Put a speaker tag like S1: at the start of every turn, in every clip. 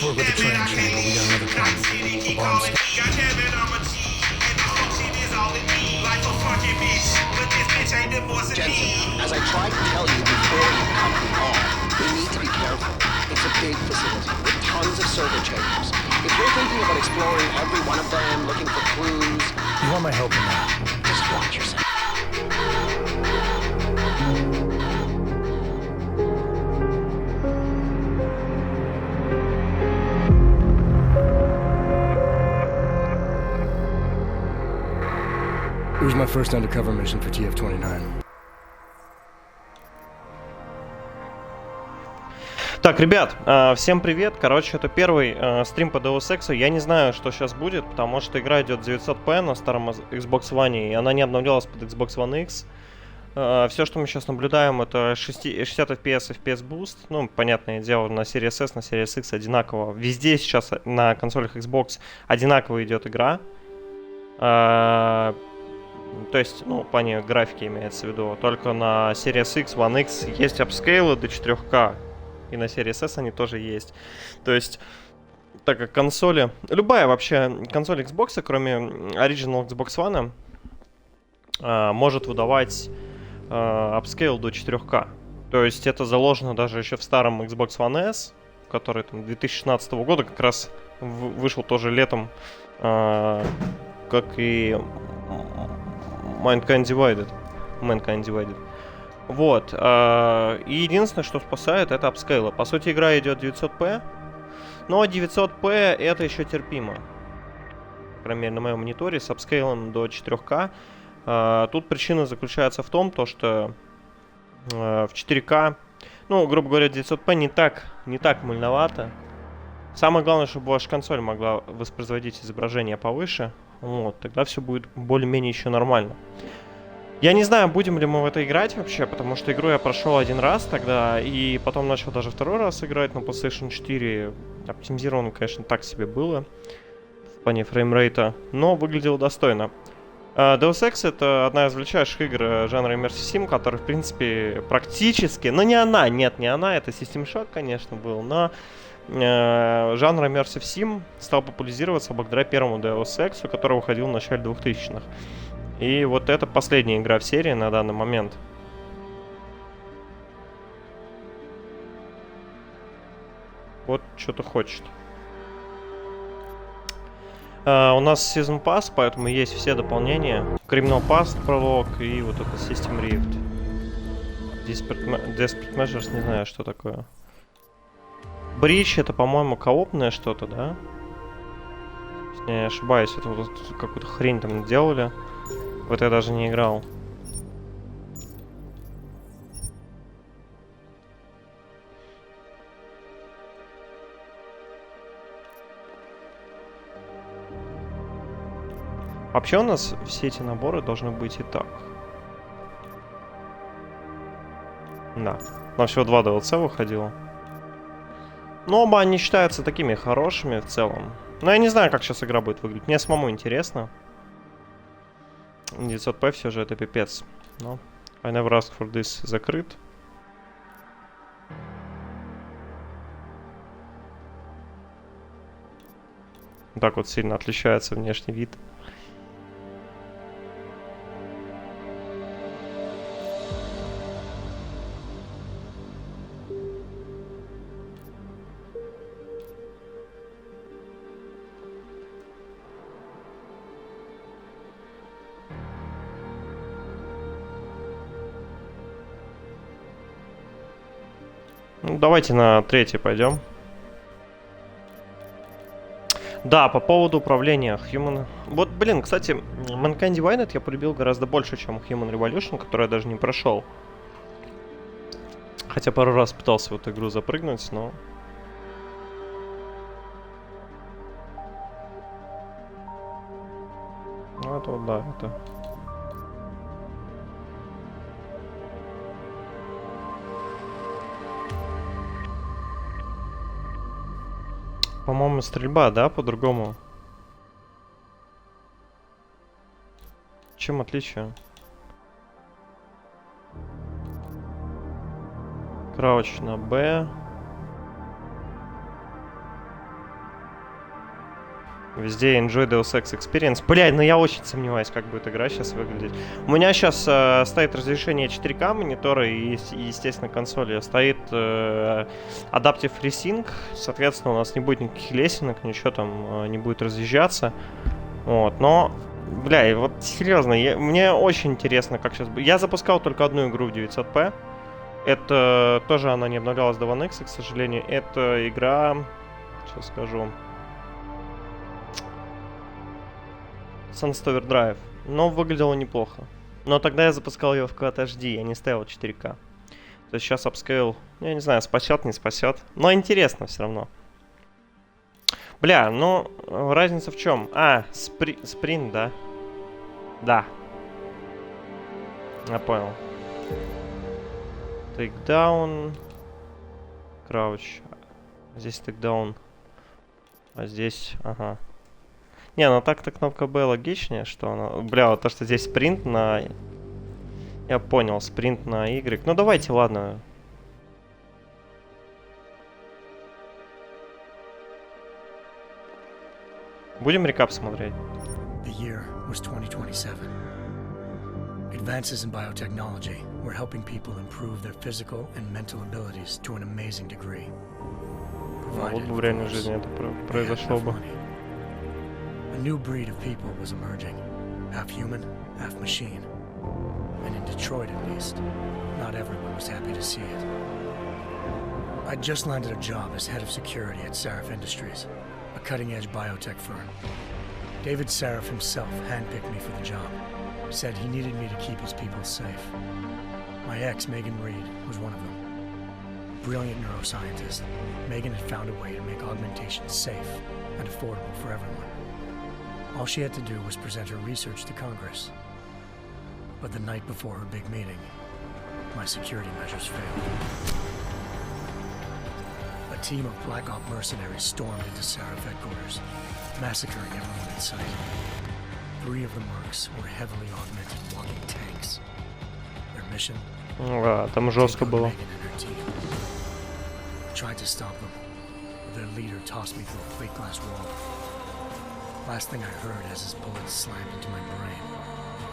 S1: Let's work with the train chamber. We got another problem. A bomb squad.
S2: Jensen, as I tried to tell you before you cut me off, we need to be careful. It's a big facility with tons of server chambers. If you're thinking about exploring every one of them, looking for clues...
S1: You want my help in that?
S2: Just watch yourself.
S1: It was my first undercover mission for TF-29.
S3: Так, ребят, всем привет. Короче, это первый стрим по Deus Ex. Я не знаю, что сейчас будет, потому что игра идет 900p на старом Xbox One, и она не обновлялась под Xbox One X. Все, что мы сейчас наблюдаем, это 60 FPS, FPS Boost. Ну, понятное дело, на Series S, на Series X одинаково. Везде сейчас на консолях Xbox одинаково идет игра. То есть, ну, в плане графики имеется в виду. Только на Series X, One X есть апскейлы до 4К. И на Series S они тоже есть. То есть, так как консоли... Любая вообще консоль Xbox, кроме Original Xbox One, может выдавать апскейл до 4К. То есть, это заложено даже еще в старом Xbox One S, который там 2016 года как раз вышел тоже летом, как и Mankind Divided. Вот. И единственное, что спасает, это апскейлы. По сути, игра идет 900p. Но 900p это еще терпимо. По крайней мере, на моем мониторе с апскейлом до 4К. Тут причина заключается в том, что в 4К, ну, грубо говоря, 900p не так мальновато. Самое главное, чтобы ваша консоль могла воспроизводить изображение повыше. Вот, тогда все будет более-менее еще нормально. Я не знаю, будем ли мы в это играть вообще, потому что игру я прошел один раз тогда, и потом начал даже второй раз играть на PlayStation 4. Оптимизировано, конечно, так себе было в плане фреймрейта, но выглядело достойно. Deus Ex — это одна из величайших игр жанра эмерсив сим, который, в принципе, практически... Ну, не она, это System Shock, конечно, был, но... жанр эмерсив сим стал популяризироваться благодаря первому Deus Ex, который выходил в начале 2000-х. И вот это последняя игра в серии на данный момент. Вот что-то хочет. У нас Season Pass, поэтому есть все дополнения. Criminal Pass пролог и вот это System Rift. Desperate Measures, не знаю, что такое. Брич — это, по-моему, коопное что-то, да? Если я не ошибаюсь, это вот какую-то хрень там делали. Вот я даже не играл. Вообще у нас все эти наборы должны быть и так. Да. Нам всего 2 DLC выходило. Но оба они считаются такими хорошими в целом. Но я не знаю, как сейчас игра будет выглядеть. Мне самому интересно. 900p все же это пипец. Но I never asked for this закрыт. Так вот сильно отличается внешний вид. Ну, давайте на 3-й пойдем. Да, по поводу управления Human... Вот, блин, кстати, Mankind Divided я полюбил гораздо больше, чем Human Revolution, который я даже не прошел. Хотя пару раз пытался в эту игру запрыгнуть, но... Ну, это вот, да, это... По-моему, стрельба, да, по-другому? Чем отличие? Крауч на Б. Везде enjoy Deus Ex Experience. Блядь, ну я очень сомневаюсь, как будет игра сейчас выглядеть. У меня сейчас стоит разрешение 4К монитора и, естественно, консоли. Стоит Adaptive FreeSync. Соответственно, у нас не будет никаких лесенок, ничего там не будет разъезжаться. Вот, но... Бля, и вот серьезно, мне очень интересно, как сейчас... Я запускал только одну игру в 900p. Это тоже она не обновлялась до One X, к сожалению. Это игра... Сейчас скажу... Sunset Overdrive. Но выглядело неплохо. Но тогда я запускал ее в Quad HD, я не ставил 4К. То есть сейчас апскейл, я не знаю, спасет, не спасет. Но интересно все равно. Бля, ну, разница в чем? А, спринт, да? Да. Я понял. Тейкдаун. Крауч. Здесь тейкдаун. А здесь, ага. Не, ну так-то кнопка B логичнее, что она... Бля, вот то, что здесь спринт на... Я понял, спринт на Y. Ну давайте, ладно. Будем рекап смотреть.
S1: The year was 2027. Advances in biotechnology were helping people improve their physical and mental abilities to an amazing degree.
S3: Вот бы в реальной жизни это произошло бы.
S1: A new breed of people was emerging, half human, half machine. And in Detroit, at least, not everyone was happy to see it. I'd just landed a job as head of security at Sarif Industries, a cutting-edge biotech firm. David Sarif himself handpicked me for the job. Said he needed me to keep his people safe. My ex, Megan Reed, was one of them. Brilliant neuroscientist, Megan had found a way to make augmentation safe and affordable for everyone. All she had to do was present her research to Congress. But the night before her big meeting, my security measures failed. A team of Black Op mercenaries stormed into Sarif headquarters, massacring everyone in sight. 3 of the mercs were heavily augmented walking tanks. Their mission?
S3: Там жестко было.
S1: I tried to stop them, but their leader tossed me through a plate glass wall. Last thing I heard as his bullets slammed into my brain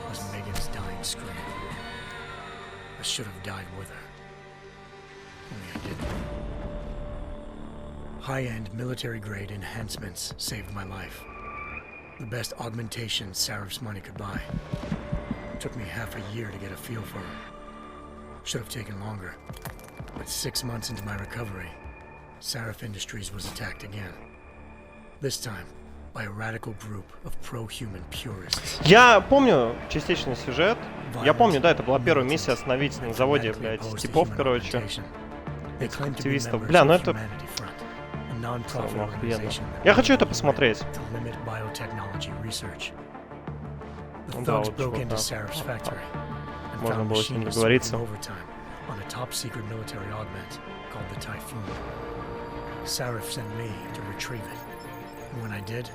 S1: was Megan's dying scream. I should have died with her. Only I didn't. High-end military-grade enhancements saved my life. The best augmentation Sarif's money could buy. Took me half a year to get a feel for her. Should have taken longer. But 6 months into my recovery, Sarif Industries was attacked again. This time, by a radical group of pro-human purists.
S3: Я помню частичный сюжет. Я помню, да, это была первая миссия остановить на заводе, блядь, типов, короче. Этих активистов. Бля, ну это... Охуенно. Я хочу это посмотреть. Да, вот чувака. Можно было с ним договориться.
S1: Sarif sent me to retrieve it. And when I did,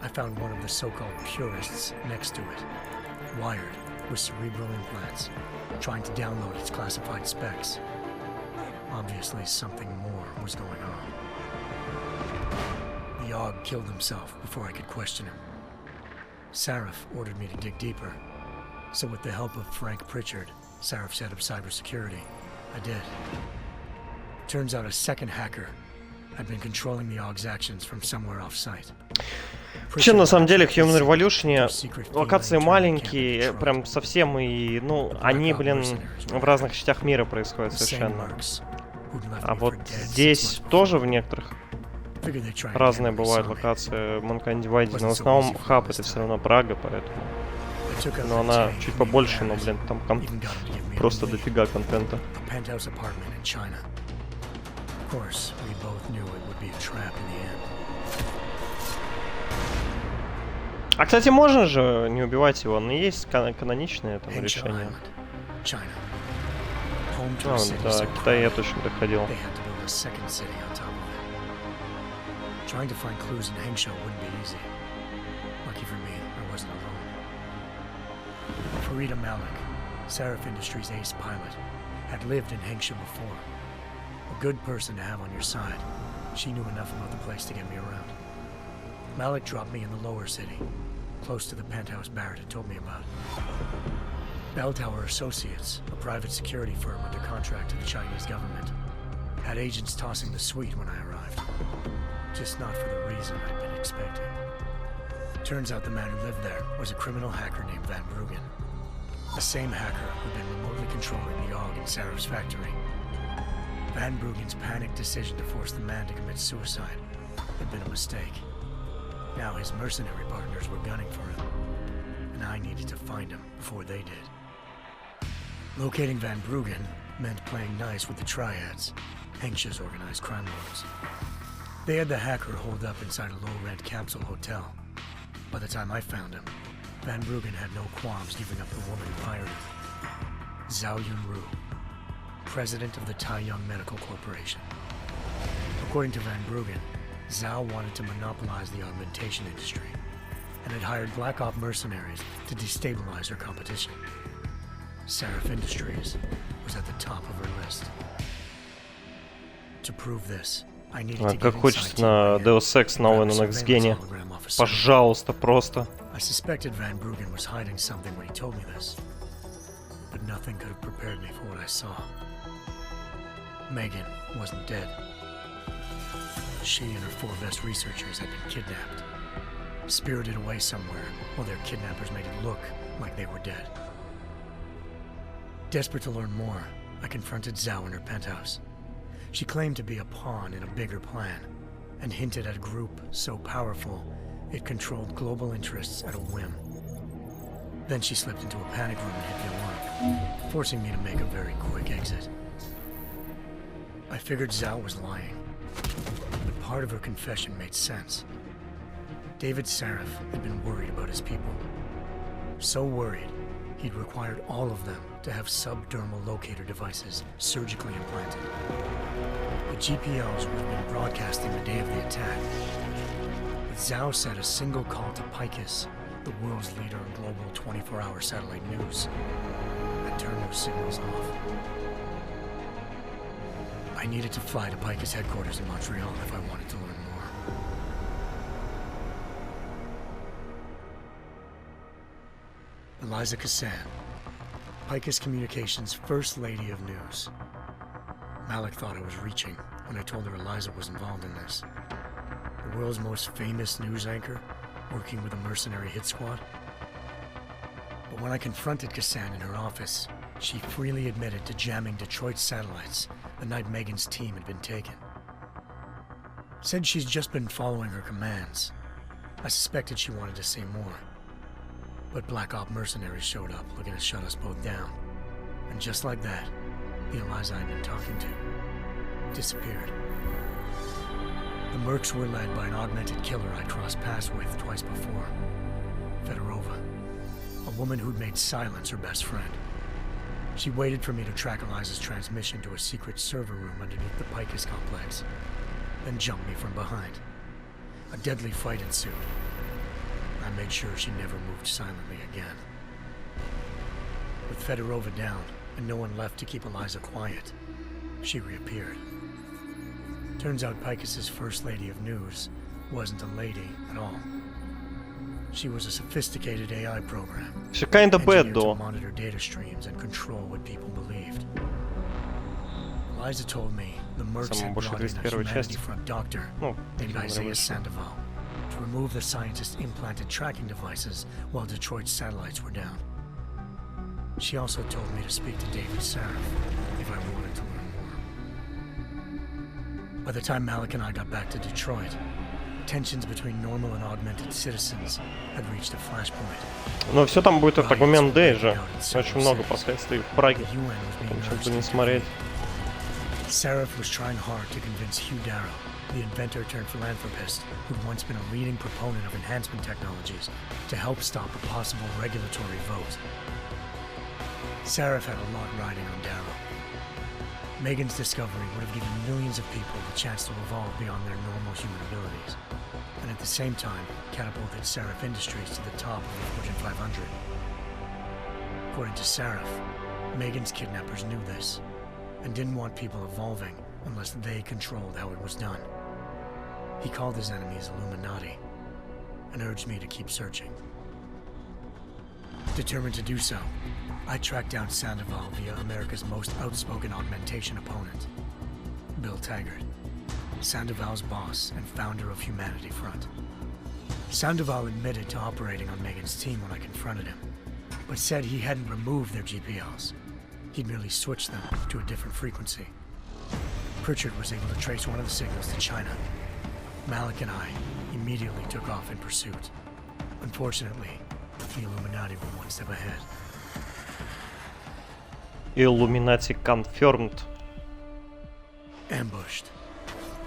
S1: I found one of the so-called purists next to it, wired with cerebral implants, trying to download its classified specs. Obviously, something more was going on. The AUG killed himself before I could question him. Sarif ordered me to dig deeper, so with the help of Frank Pritchard, Sarif's head of cybersecurity, I did. Turns out a second hacker had been controlling the AUG's actions from somewhere off-site.
S3: Вообще, на самом деле, в Human Revolution локации маленькие, прям совсем, и, ну, они, блин, в разных частях мира происходят совершенно. А вот здесь тоже в некоторых разные бывают локации Mankind Divided, но в основном хаб это все равно Прага, поэтому... Но она чуть побольше, но, блин, там просто дофига контента. А, кстати, можно же не убивать его, но есть каноничное там решение. А, да, Китай я точно доходил.
S1: Trying to find clues in Hengsho wouldn't be easy. Lucky for me, I wasn't alone. Farida Malik, Sarif Industries' ace pilot, had lived in Hengsho before. A good person to have on your side. She knew enough about the place to get me around. Malik dropped me in the lower city, close to the penthouse Barrett had told me about. Bell Tower Associates, a private security firm under contract to the Chinese government, had agents tossing the suite when I arrived. Just not for the reason I'd been expecting. Turns out the man who lived there was a criminal hacker named Van Bruggen. The same hacker who'd been remotely controlling the AUG in Sarah's factory. Van Bruggen's panicked decision to force the man to commit suicide had been a mistake. Now his mercenary partners were gunning for him, and I needed to find him before they did. Locating Van Bruggen meant playing nice with the triads, Hengsha's organized crime lords. They had the hacker holed up inside a low-rent capsule hotel. By the time I found him, Van Bruggen had no qualms giving up the woman who hired him. Zhao Yunru, president of the Taiyang Medical Corporation. According to Van Bruggen, Zhao wanted to monopolize the augmentation industry and had hired Black Op mercenaries to destabilize her competition. Seraph Industries was at the top of her list. To prove this, I needed to
S3: Как
S1: get
S3: хочется
S1: inside
S3: на
S1: TYM,
S3: Deus Ex новый на
S1: grab a
S3: Next
S1: surveillance
S3: Gen.
S1: hologram off a server.
S3: Пожалуйста, просто.
S1: I suspected Van Bruggen was hiding something when he told me this, but nothing could have prepared me for what I saw. Megan wasn't dead. She and her 4 best researchers had been kidnapped, spirited away somewhere while their kidnappers made it look like they were dead. Desperate to learn more, I confronted Zhao in her penthouse. She claimed to be a pawn in a bigger plan, and hinted at a group so powerful it controlled global interests at a whim. Then she slipped into a panic room and hit the alarm, forcing me to make a very quick exit. I figured Zhao was lying, but part of her confession made sense. David Saraf had been worried about his people. So worried, he'd required all of them to have subdermal locator devices surgically implanted. The GPOs would have been broadcasting the day of the attack. But Zhao said a single call to Picus, the world's leader in global 24-hour satellite news, had turned those signals off. I needed to fly to Picus headquarters in Montreal if I wanted to learn more. Eliza Cassan, Picus Communications' First Lady of News. Malik thought I was reaching when I told her Eliza was involved in this. The world's most famous news anchor, working with a mercenary hit squad. But when I confronted Cassan in her office, she freely admitted to jamming Detroit's satellites the night Megan's team had been taken. Said she's just been following her commands. I suspected she wanted to say more. But Black Op mercenaries showed up looking to shut us both down. And just like that, the Eliza I'd been talking to disappeared. The mercs were led by an augmented killer I'd crossed paths with twice before. Fedorova, a woman who'd made silence her best friend. She waited for me to track Eliza's transmission to a secret server room underneath the Picus complex, then jumped me from behind. A deadly fight ensued. I made sure she never moved silently again. With Fedorova down and no one left to keep Eliza quiet, she reappeared. Turns out Picus's First Lady of News wasn't a lady at all. She was a sophisticated AI program,
S3: She kinda bad
S1: engineered to
S3: though.
S1: monitor data streams and control what people believed. Eliza told me the mercs
S3: Самая
S1: had
S3: большая
S1: brought in
S3: часть
S1: a
S3: первой
S1: humanity
S3: части.
S1: front doctor
S3: Ну,
S1: named
S3: фильм
S1: Isaiah
S3: вышел.
S1: Sandoval to remove the scientists' implanted tracking devices while Detroit's satellites were down. She also told me to speak to David Saraf if I wanted to learn more. By the time Malik and I got back to Detroit, tensions between normal and augmented citizens had reached a flashpoint.
S3: Но все там будет этот момент Day же.
S1: Riots
S3: Очень много последствий в Праге.
S1: The UN was being
S3: Почему
S1: urged
S3: бы не
S1: to
S3: смотреть?
S1: Saraf was trying hard to convince Hugh Darrow, the inventor-turned-philanthropist who'd once been a leading proponent of enhancement technologies, to help stop a possible regulatory vote. Saraf had a lot riding on Darrow. Megan's discovery would have given millions of people the chance to evolve beyond their normal human abilities, and at the same time catapulted Saraf Industries to the top of the Fortune 500. According to Saraf, Megan's kidnappers knew this, and didn't want people evolving unless they controlled how it was done. He called his enemies Illuminati, and urged me to keep searching. Determined to do so, I tracked down Sandoval via America's most outspoken augmentation opponent, Bill Taggart, Sandoval's boss and founder of Humanity Front. Sandoval admitted to operating on Megan's team when I confronted him, but said he hadn't removed their GPLs. He'd merely switched them to a different frequency. Pritchard was able to trace one of the signals to China. Malik and I immediately took off in pursuit. Unfortunately, the Illuminati were one step ahead.
S3: Illuminati confirmed.
S1: Ambushed.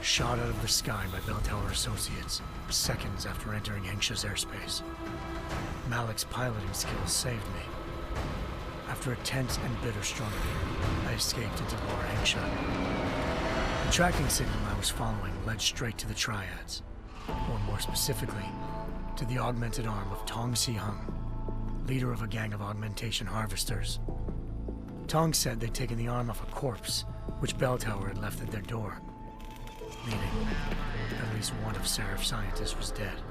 S1: Shot out of the sky by Bell Tower Associates, seconds after entering Hengsha's airspace. Malik's piloting skills saved me. After a tense and bitter struggle, I escaped into Lower Hengsha. The tracking signal I was following led straight to the Triads, or more specifically, to the augmented arm of Tong Si-hung, leader of a gang of augmentation harvesters. Tong said they'd taken the arm off a corpse, which Bell Tower had left at their door, meaning at least one of Serif's scientists was dead.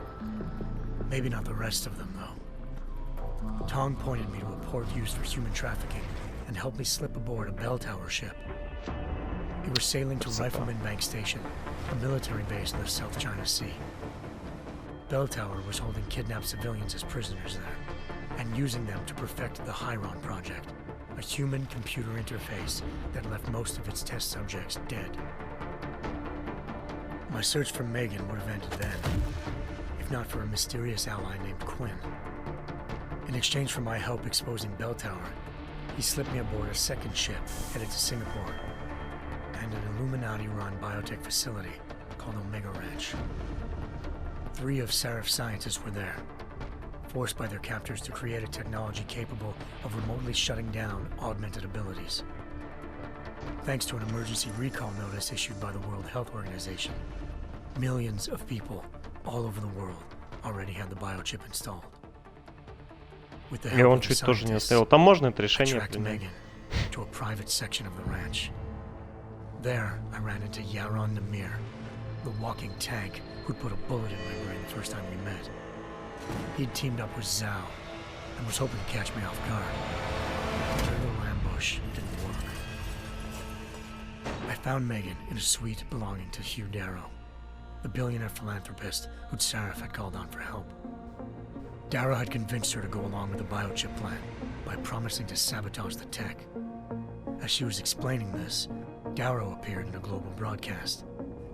S1: Maybe not the rest of them, though. Tong pointed me to a port used for human trafficking and helped me slip aboard a Bell Tower ship. We were sailing to Rifleman Bank Station, a military base in the South China Sea. Bell Tower was holding kidnapped civilians as prisoners there, and using them to perfect the Hyron Project, a human-computer interface that left most of its test subjects dead. My search for Megan would have ended then, if not for a mysterious ally named Quinn. In exchange for my help exposing Bell Tower, he slipped me aboard a second ship headed to Singapore and an Illuminati-run biotech facility called Omega Ranch. 3 of Serif's scientists were there, forced by their captors to create a technology capable of remotely shutting down augmented abilities. Thanks to an emergency recall notice issued by the World Health Organization, millions of people all over the world already had the biochip installed. With the
S3: И
S1: help
S3: он
S1: of the
S3: чуть тоже не
S1: scientists,
S3: оставил. Там можно это
S1: I
S3: решение
S1: tracked
S3: принять.
S1: Megan to a private section of the ranch. There, I ran into Yaron Namir, the walking tank who'd put a bullet in my brain the first time we met. He'd teamed up with Zhao and was hoping to catch me off guard. Their little ambush didn't work. I found Megan in a suite belonging to Hugh Darrow, the billionaire philanthropist who'd Serif had called on for help. Darrow had convinced her to go along with the biochip plan by promising to sabotage the tech. As she was explaining this, Darrow appeared in a global broadcast,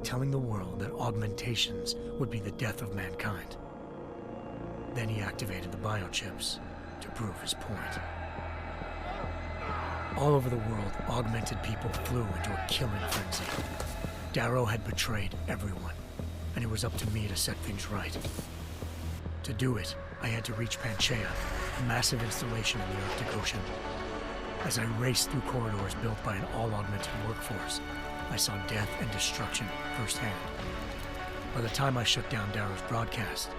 S1: telling the world that augmentations would be the death of mankind. Then he activated the biochips to prove his point. All over the world, augmented people flew into a killing frenzy. Darrow had betrayed everyone, and it was up to me to set things right. To do it, I had to reach Panchaea, a massive installation in the Arctic Ocean. As I raced through corridors built by an all-augmented workforce, I saw death and destruction firsthand. By the time I shut down Darrow's broadcast,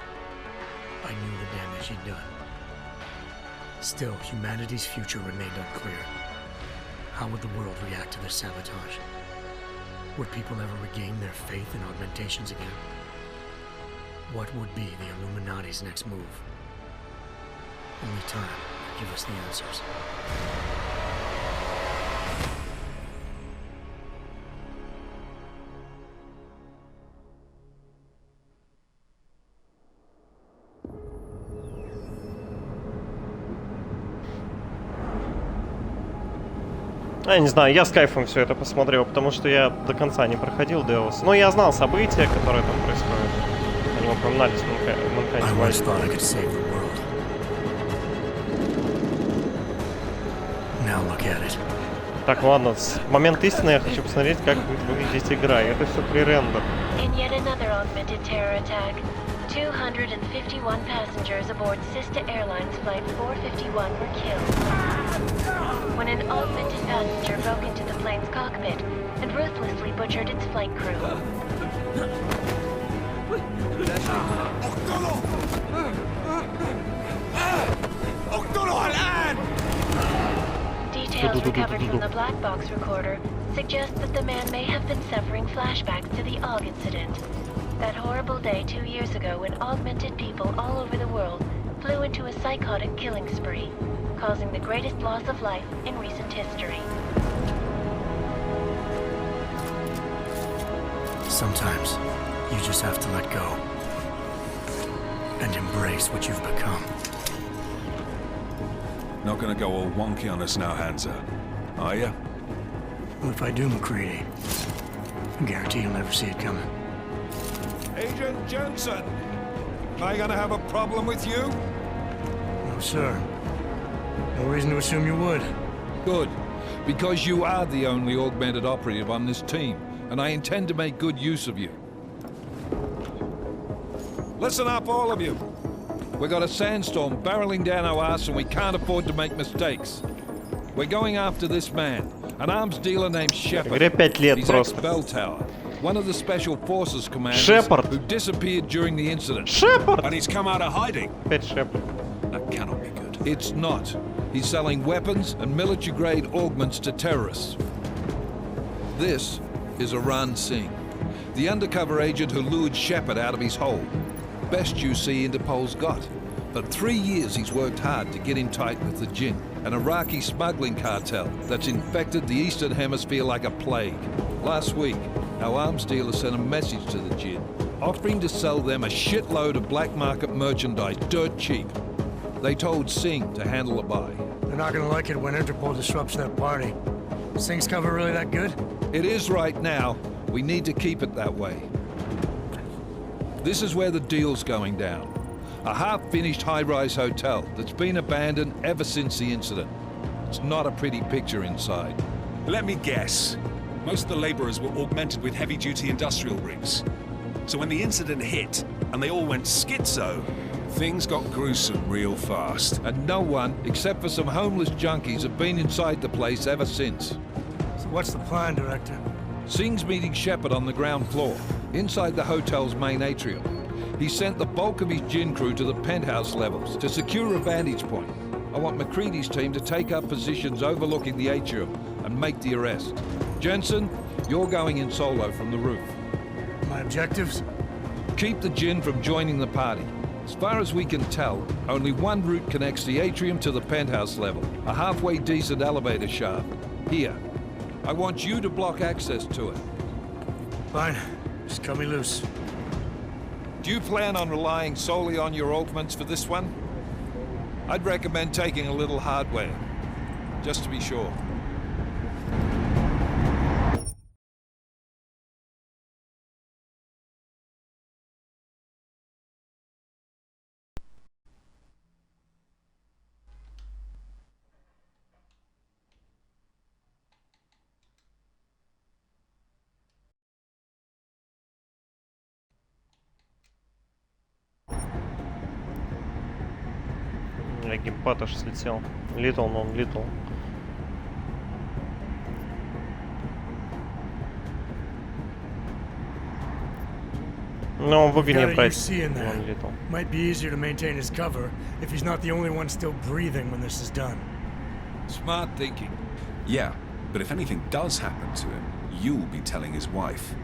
S1: I knew the damage he'd done. Still, humanity's future remained unclear. How would the world react to this sabotage? Would people ever regain their faith in augmentations again? What would be the Illuminati's next move? Only time will give us the answers.
S3: Я не знаю, я с кайфом все это посмотрел, потому что я до конца не проходил Deus. Но я знал события, которые там происходят. Они упоминались в Mankind Divided. Так, ладно, с момента истины я хочу посмотреть, как будет выглядеть игра. И это все пререндер.
S4: 251 passengers aboard Sista Airlines Flight 451 were killed when an augmented passenger broke into the plane's cockpit and ruthlessly butchered its flight crew. Details recovered from the black box recorder suggest that the man may have been suffering flashbacks to the AUG incident. That horrible day 2 years ago when augmented people all over the world flew into a psychotic killing spree, causing the greatest loss of life in recent history.
S1: Sometimes you just have to let go and embrace what you've become.
S5: Not gonna go all wonky on us now, Hansa, are ya?
S1: Well, if I do, McCready, I guarantee you'll never see it coming.
S5: Agent Jensen! Am I gonna have a problem with you?
S1: No, sir. No reason to assume you would.
S6: Good, because you are the only augmented operative on this team, and I intend to make good use of you.
S5: Listen up, all of you.
S6: We got a sandstorm barreling down our ass and we can't afford to make mistakes. We're going after this man, an arms dealer named Shepard.
S3: Игре 5 лет
S6: He's
S3: просто.
S6: ex-Bell Tower, one of the Special Forces commanders
S3: Shepard.
S6: who disappeared during the incident.
S3: Шепард!
S5: And he's come out of hiding.
S3: Опять Шепард.
S5: That cannot be good.
S6: It's not. He's selling weapons and military-grade augments to terrorists. This is Aran Singh, the undercover agent who lured Shepard out of his hole. Best you see Interpol's got. For 3 years he's worked hard to get in tight with the Jinn, an Iraqi smuggling cartel that's infected the Eastern Hemisphere like a plague. Last week, our arms dealer sent a message to the Jinn, offering to sell them a shitload of black market merchandise dirt cheap. They told Singh to handle the buy.
S1: They're not gonna like it when Interpol disrupts their party. Singh's cover really that good?
S6: It is right now. We need to keep it that way. This is where the deal's going down. A half-finished high-rise hotel that's been abandoned ever since the incident. It's not a pretty picture inside.
S5: Let me guess. Most of the laborers were augmented with heavy-duty industrial rigs. So when the incident hit, and they all went schizo, things got gruesome real fast.
S6: And no one, except for some homeless junkies, have been inside the place ever since.
S1: So what's the plan, Director?
S6: Singh's meeting Shepard on the ground floor, inside the hotel's main atrium. He sent the bulk of his Jinn crew to the penthouse levels to secure a vantage point. I want McCready's team to take up positions overlooking the atrium and make the arrest. Jensen, you're going in solo from the roof.
S1: My objectives?
S6: Keep the Jinn from joining the party. As far as we can tell, only one route connects the atrium to the penthouse level, a halfway decent elevator shaft. Here. I want you to block access to it.
S1: Fine. Just cut me loose.
S6: Do you plan on relying solely on your augments for this one? I'd recommend taking a little hardware, just to be sure.
S3: Геймпад аж слетел. Летал, но он летал. Но он выгонит брать. Он летал.
S1: Might be easier to maintain his cover if he's not the only one still breathing when this is done.
S6: Smart thinking.
S5: Yeah, but if anything does happen to him, you'll be telling his wife.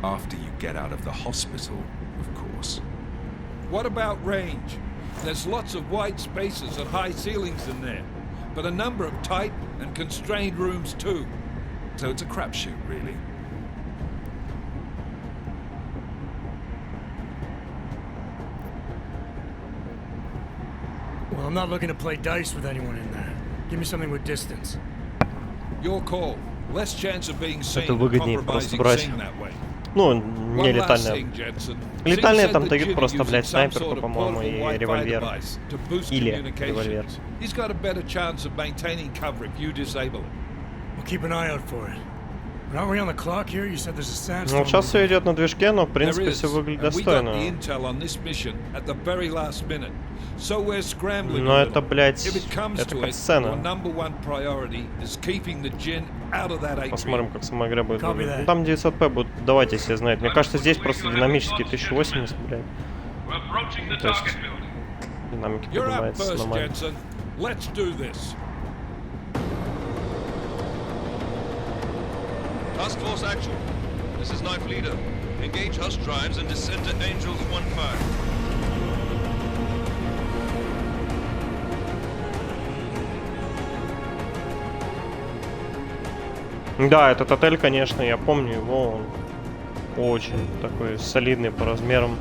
S5: After you get out of the hospital, of course.
S6: What about range? There's lots of wide spaces and high ceilings in there, but a number of tight and constrained rooms too.
S5: So it's a crapshoot, really.
S1: Well, I'm not looking to play dice with anyone in there. Give me something with distance.
S6: Your call. Less chance of being seen
S3: Это выгоднее просто
S6: compromising
S3: брать.
S6: Singh that way.
S3: Ну, не летальная. Летальные там дают просто, блядь, снайперку, по-моему, и револьвер. Или револьвер.
S6: He's got a better chance of maintaining cover if you disable it.
S1: We'll keep an eye out for it. But aren't we on the clock here? You said there's a sandstorm.
S3: Ну, сейчас все идет на движке, но, в принципе, все выглядит достойно. Но это, блядь, это как сцена. Посмотрим, как сама игра будет выглядеть. Там 900p будет, давайте себе знать. Мне кажется, здесь просто динамически 1080, блядь. То есть, динамики поднимается нормально.
S7: Task Force Action. This is Ninth Leader.
S6: Engage Husk drives and descend to Angels 1-5.
S3: Да, этот отель, конечно, я помню его, он очень такой солидный по размерам.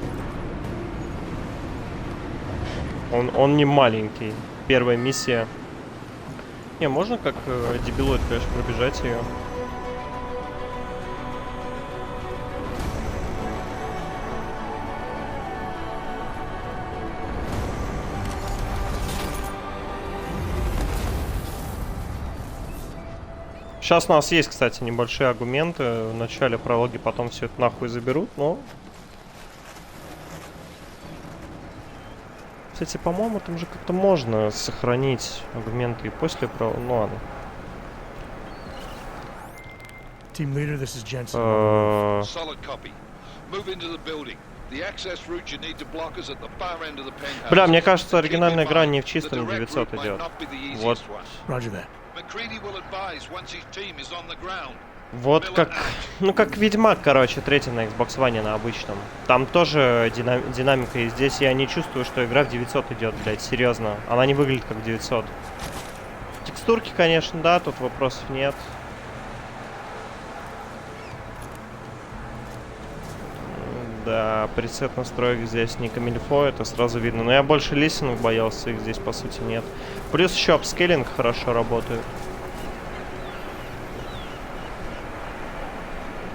S3: Он не маленький. Первая миссия. Не, можно как дебилоид, конечно, пробежать ее. Сейчас у нас есть, кстати, небольшие аргументы. В начале прологи потом все это нахуй заберут, но... Кстати, по-моему, там же как-то можно сохранить аргументы и после прологи. Ну ладно.
S1: Team leader, this is Jensen.
S6: Solid copy. Move into the building. The access route you need to block is at the far end of the penthouse.
S3: Бля, мне кажется, оригинальная игра не в чистом 900 идет. Вот.
S1: Roger that.
S3: Вот как... Ну, как Ведьмак, короче, третий на Xbox One на обычном. Там тоже динамика, и здесь я не чувствую, что игра в 900 идет, блядь, серьезно. Она не выглядит как 900. Текстурки, конечно, да, тут вопросов нет. Да, пресет настроек здесь не камильфо, это сразу видно. Но я больше листинг боялся, их здесь по сути нет. Плюс еще апскейлинг хорошо работает.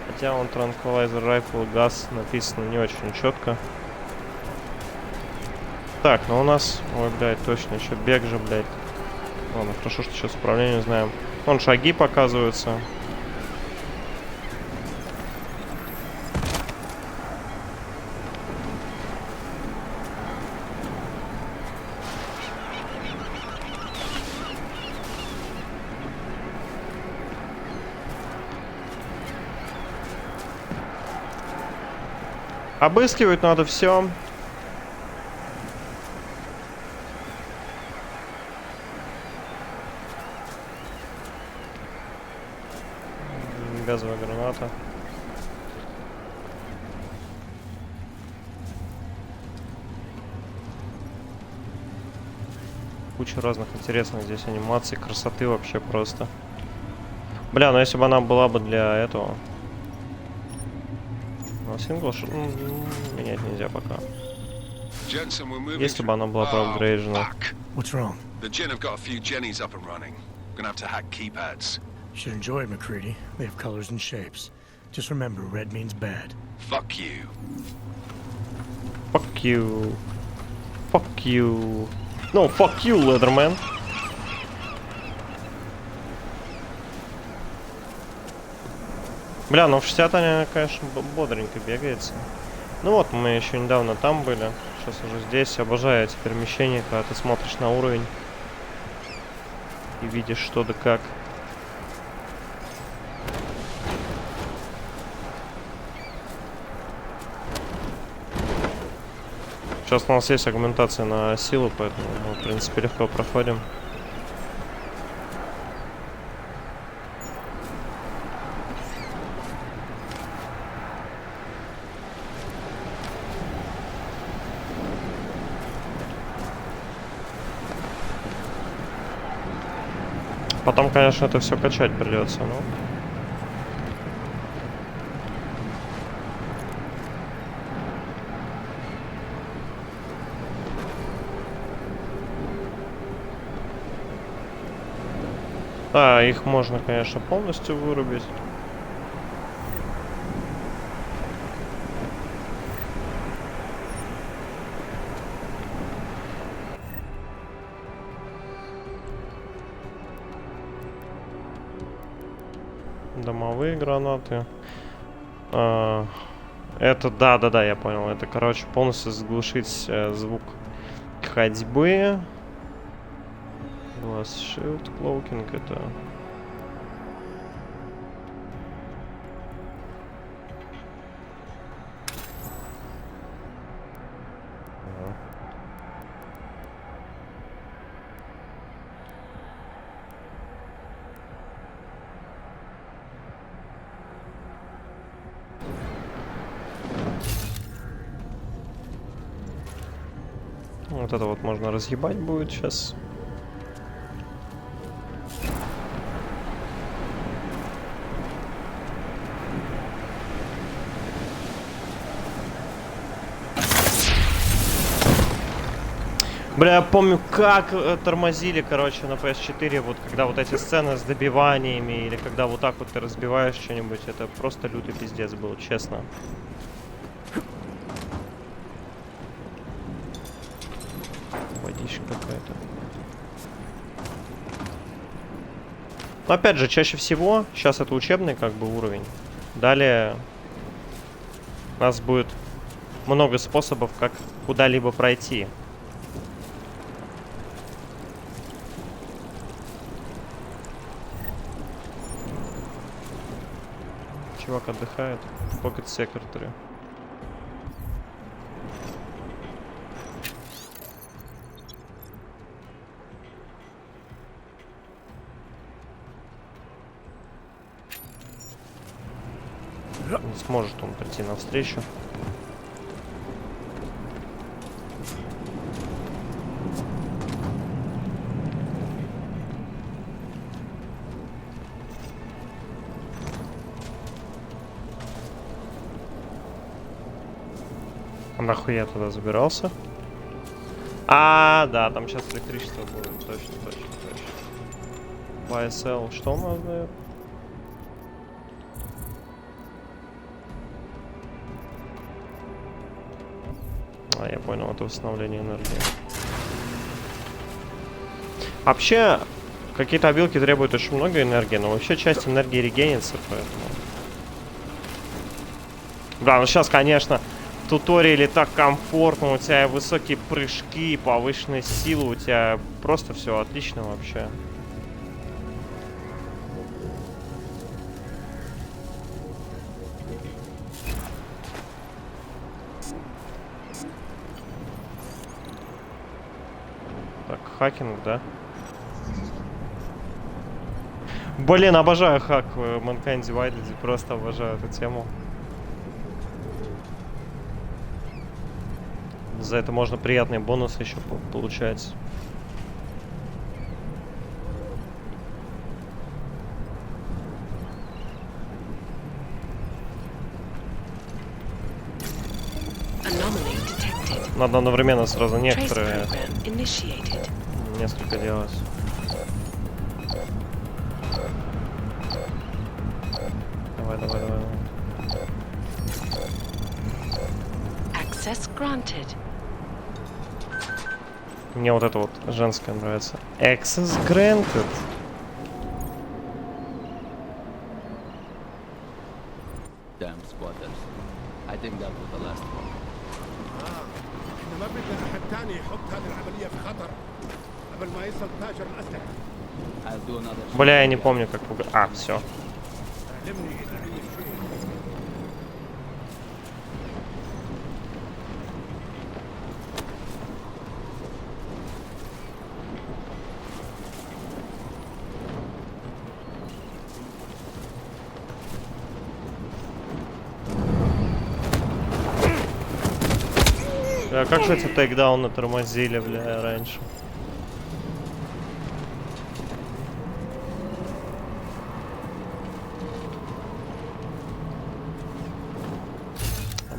S3: Хотя он Tranquilizer Rifle Gas написано не очень четко. Так, ну у нас... Ой, блядь, точно, еще бег же, блядь. Ладно, хорошо, что сейчас управление знаем. Вон шаги показываются. Обыскивать надо все. Газовая граната. Куча разных интересных здесь анимаций, красоты вообще просто. Бля, ну если бы она была бы для этого... Сингл менять нельзя пока. Если бы она была проапгрейджена.
S1: What's wrong?
S5: The Gen have got a few Jennies up and running. Gonna have to hack keypads.
S1: You should enjoy it, McCready. They have colors and shapes. Just remember, red means bad.
S5: Fuck you.
S3: Fuck you. Fuck you. No, fuck you, Leatherman. Бля, ну в 60 она, конечно, бодренько бегается. Ну вот, мы еще недавно там были. Сейчас уже здесь. Обожаю эти перемещения, когда ты смотришь на уровень. И видишь что да как. Сейчас у нас есть аргументация на силу, поэтому мы, в принципе, легко проходим. Потом, конечно, это все качать придется, но... Да, их можно, конечно, полностью вырубить. Домовые гранаты. Это, да, я понял. Это, короче, полностью заглушить звук ходьбы. Glass Shield Cloaking, это... Вот это вот можно разъебать будет сейчас. Бля, я помню, как тормозили, короче, на PS4, вот когда вот эти сцены с добиваниями, или когда вот так вот ты разбиваешь что-нибудь, это просто лютый пиздец был, честно. Водичка какая-то. Но опять же, чаще всего, сейчас это учебный как бы уровень. Далее у нас будет много способов, как куда-либо пройти. Чувак отдыхает. Pocket Secretary. Не сможет он прийти навстречу. Нахуй я туда забирался? А, да, там сейчас электричество будет. Точно. YSL. Что он нас дает? А, я понял, это восстановление энергии. Вообще, какие-то обилки требуют очень много энергии, но вообще часть энергии регенится, поэтому... Да, ну сейчас, конечно... В туториале так комфортно, у тебя высокие прыжки, повышенная сила, у тебя просто все отлично вообще. Так, хакинг, да? Блин, обожаю хак Mankind Divided, просто обожаю эту тему. За это можно приятные бонусы еще получать. Надо одновременно сразу некоторые... Несколько делать. Давай.
S7: Access granted.
S3: Мне вот это вот женское нравится. Access granted.
S8: Damn squatters. I think that was the last one.
S9: إنما بدنا أحد تاني يحط هذه العملية في خطر قبل ما يصل تاجر الأسلحة.
S8: I'll do another.
S3: Бля, я не помню, как... А, все.
S9: علمني إذا عندك شيء.
S3: А как же эти тейкдауны тормозили, бля, раньше?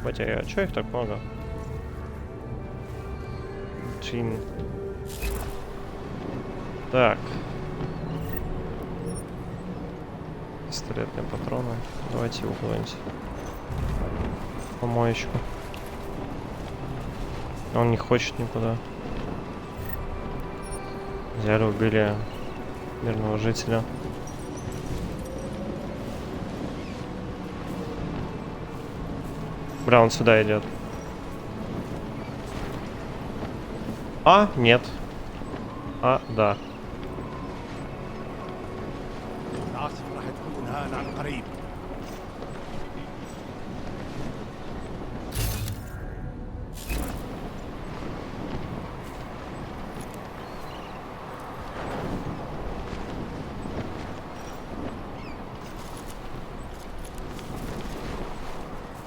S3: Батя, а чё их так много? Чин. Так. Пистолетные патроны. Давайте его куда-нибудь. Помоечку. Он не хочет никуда. Взяли, убили мирного жителя. Бля, он сюда идет. А, нет. А, да.
S9: العاصفة راح تكون هان عن قريب.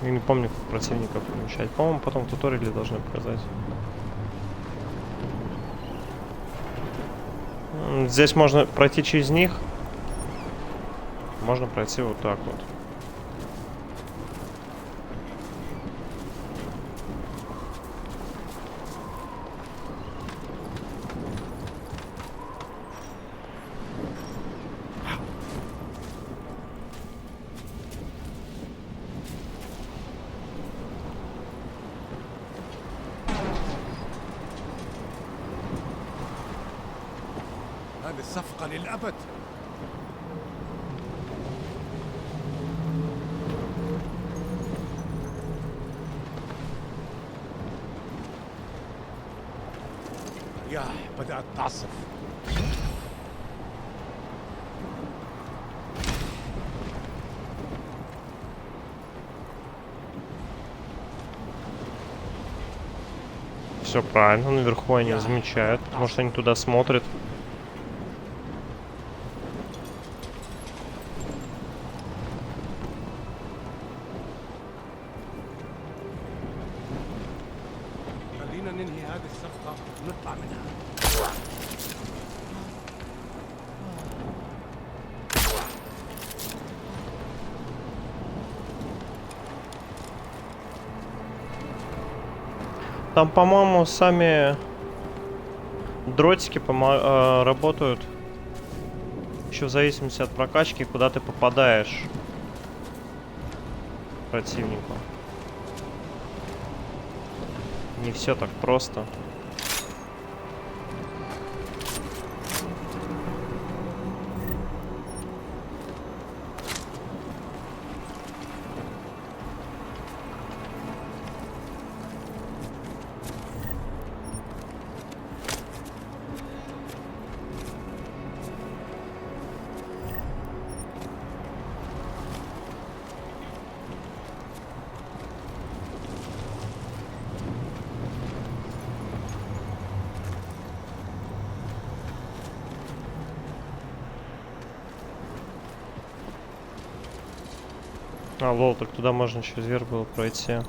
S3: Я не помню, как противников помещать. По-моему, потом в туториале должны показать. Здесь можно пройти через них. Можно пройти вот так вот.
S9: هذه الصفقة للأبد. الرياح بدأت تعصف.
S3: Все правильно, наверху они замечают, потому что они туда смотрят.
S9: خلينا ننهي هذه الصفقة ونطلع منها.
S3: Там, по-моему, сами дротики работают еще в зависимости от прокачки, куда ты попадаешь противнику. Не все так просто. А, лол, так туда можно через верх было пройти.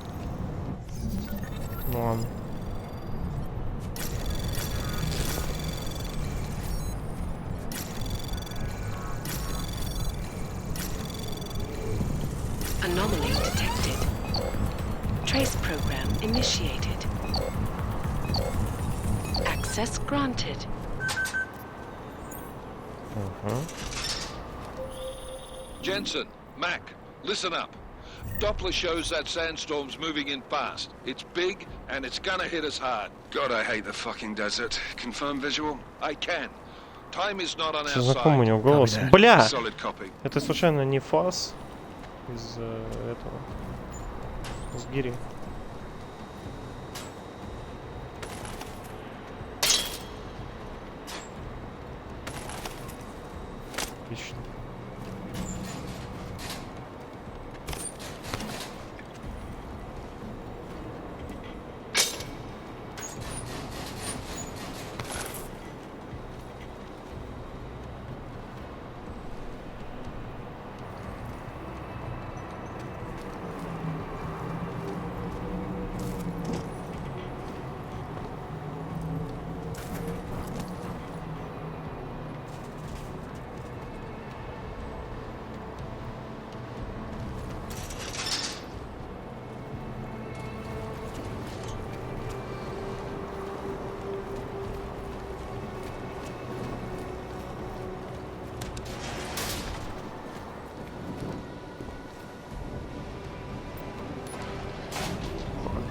S3: Ну ладно.
S7: Anomaly detected. Trace program initiated. Access granted.
S6: Jensen, Mac, listen up. Doppler shows that sandstorm's moving in fast. It's big, and it's gonna hit us hard.
S5: God, I hate the fucking desert. Confirm visual?
S6: I can. Time is not on our
S3: Все знакомый у
S6: side.
S3: него голос.
S1: Copy that.
S3: Бля!
S5: Solid copy.
S3: Это случайно не фас из этого. С гири. Отлично.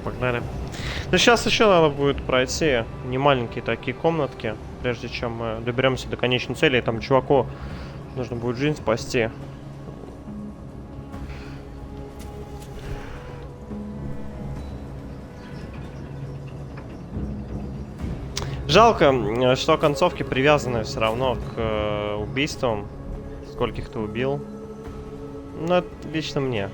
S3: Погнали. Ну, сейчас еще надо будет пройти немаленькие такие комнатки, прежде чем мы доберемся до конечной цели. И там чуваку нужно будет жизнь спасти. Жалко, что концовки привязаны все равно к убийствам. Скольких ты убил. Ну, это лично мне.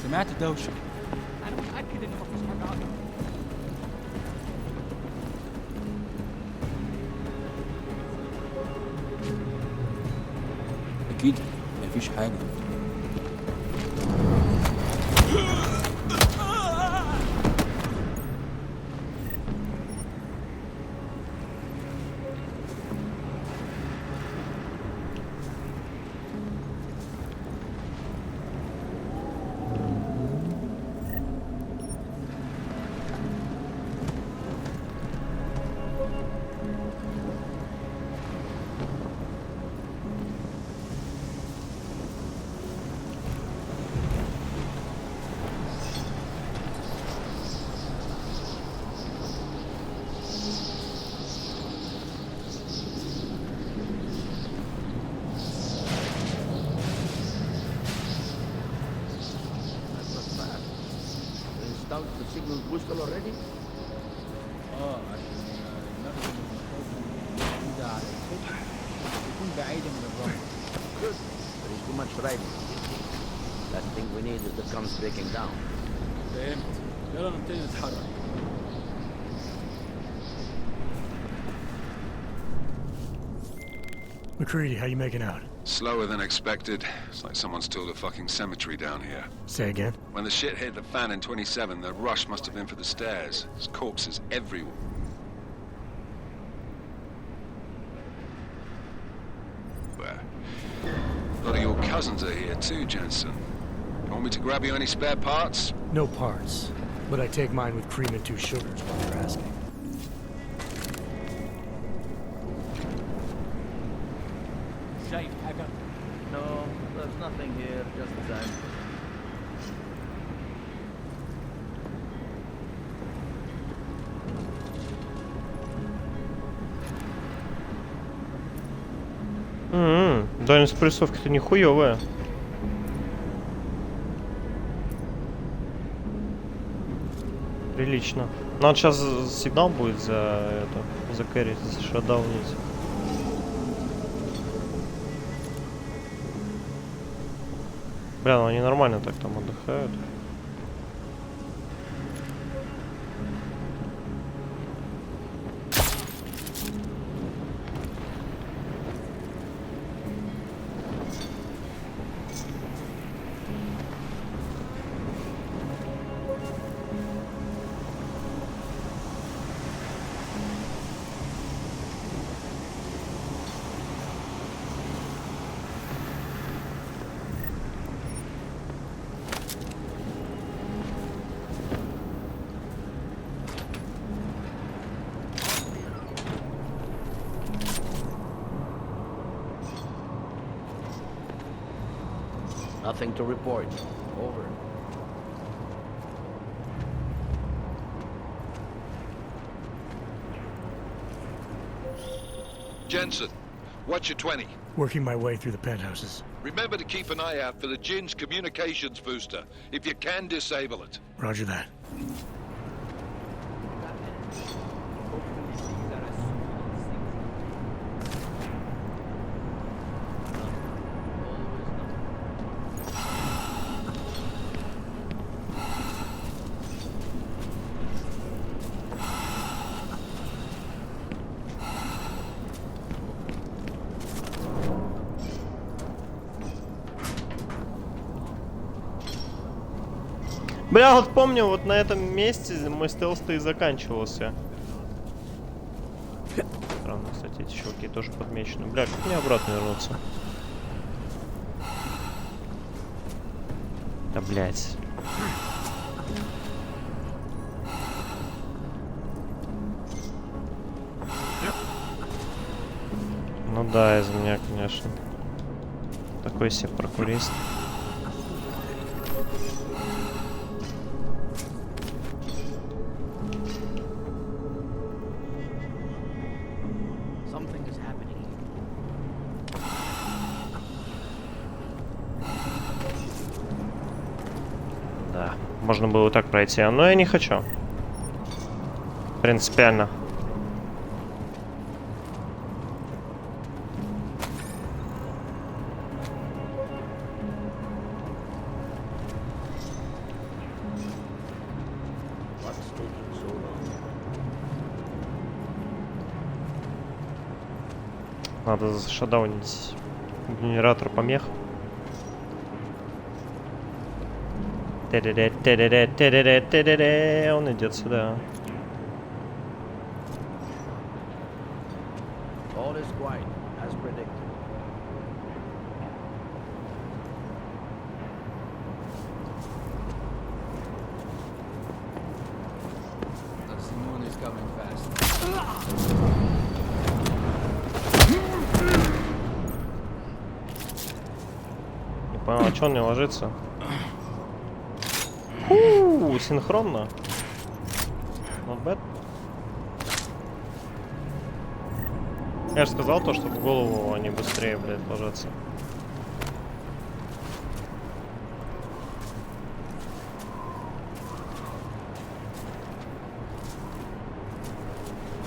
S8: سمعت دوشة. أنا متأكد إنه مفيش حاجة عطل. أكيد مفيش حاجة.
S2: The signal boosted already?
S8: عشان ناخد المفروض على السجن تكون بعيدة من الرمل.
S2: Good. There is too much riding. Last thing we need is the guns breaking down.
S8: فهمت. يلا نبتدي نتحرك.
S1: McCready, how you making out?
S5: Slower than expected. It's like someone's tilled a fucking cemetery down here.
S1: Say again?
S5: When the shit hit the fan in 27, the rush must have been for the stairs. There's corpses everywhere. A lot of your cousins are here too, Jensen. You want me to grab you any spare parts?
S1: No parts. But I take mine with cream and 2 sugars while you're asking.
S8: شايف حاجة؟
S2: No, there's nothing here, just time.
S3: Дальность прорисовки-то нихуёвая. Прилично. Ну вот сейчас сигнал будет за это, за кэрри, за шатдаунить. Бля, ну они нормально так там отдыхают.
S2: Nothing to report. Over.
S6: Jensen, what's your 20?
S1: Working my way through the penthouses.
S6: Remember to keep an eye out for the Jin's communications booster. If you can, disable it.
S1: Roger that.
S3: Бля, вот помню, вот на этом месте мой стелс-то и заканчивался. Странно, кстати, эти чуваки тоже подмечены. Бля, как мне обратно вернуться? Да, блядь. Ну да, из меня, конечно. Такой себе прокурист. Можно было так пройти, но я не хочу. Принципиально. Надо зашадаунить генератор помех. Он идет сюда.
S10: All is quiet, as predicted. The Simon is coming fast.
S3: Не понял, а чё он не ложится? Синхронно. Not bad. Я же сказал то, что в голову они быстрее, блядь, ложатся.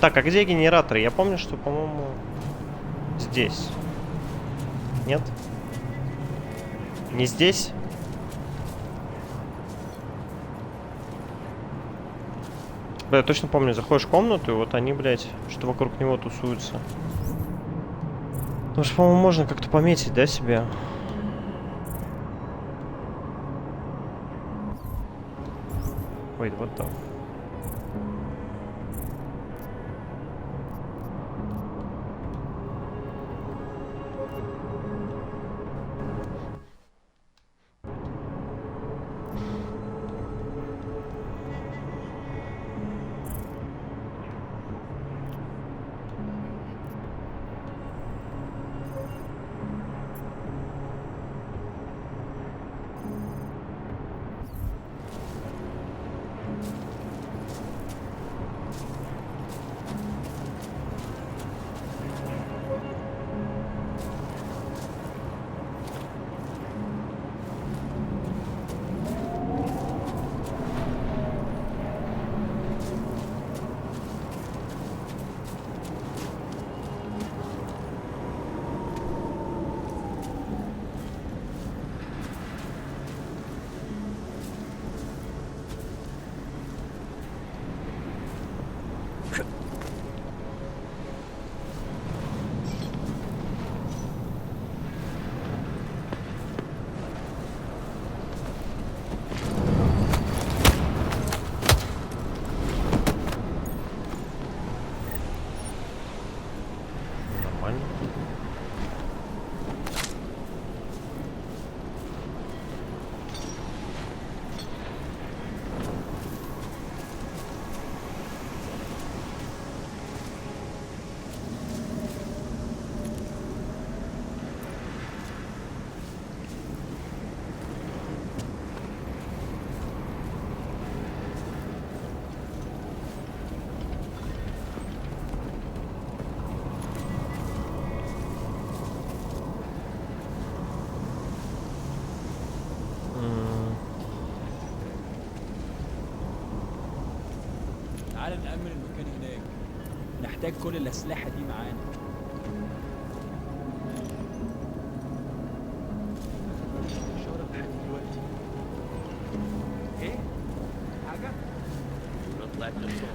S3: Так, а где генераторы? Я помню, что, по-моему, здесь. Нет? Не здесь? Бля, я точно помню, заходишь в комнату, и вот они, блядь, что вокруг него тусуются. Потому что, по-моему, можно как-то пометить, да, себя? Wait, what the...
S10: تعال نأمن المكان هناك. نحتاج كل الأسلحة دي معانا. إشارة لحد دلوقتي. إيه؟ حاجة؟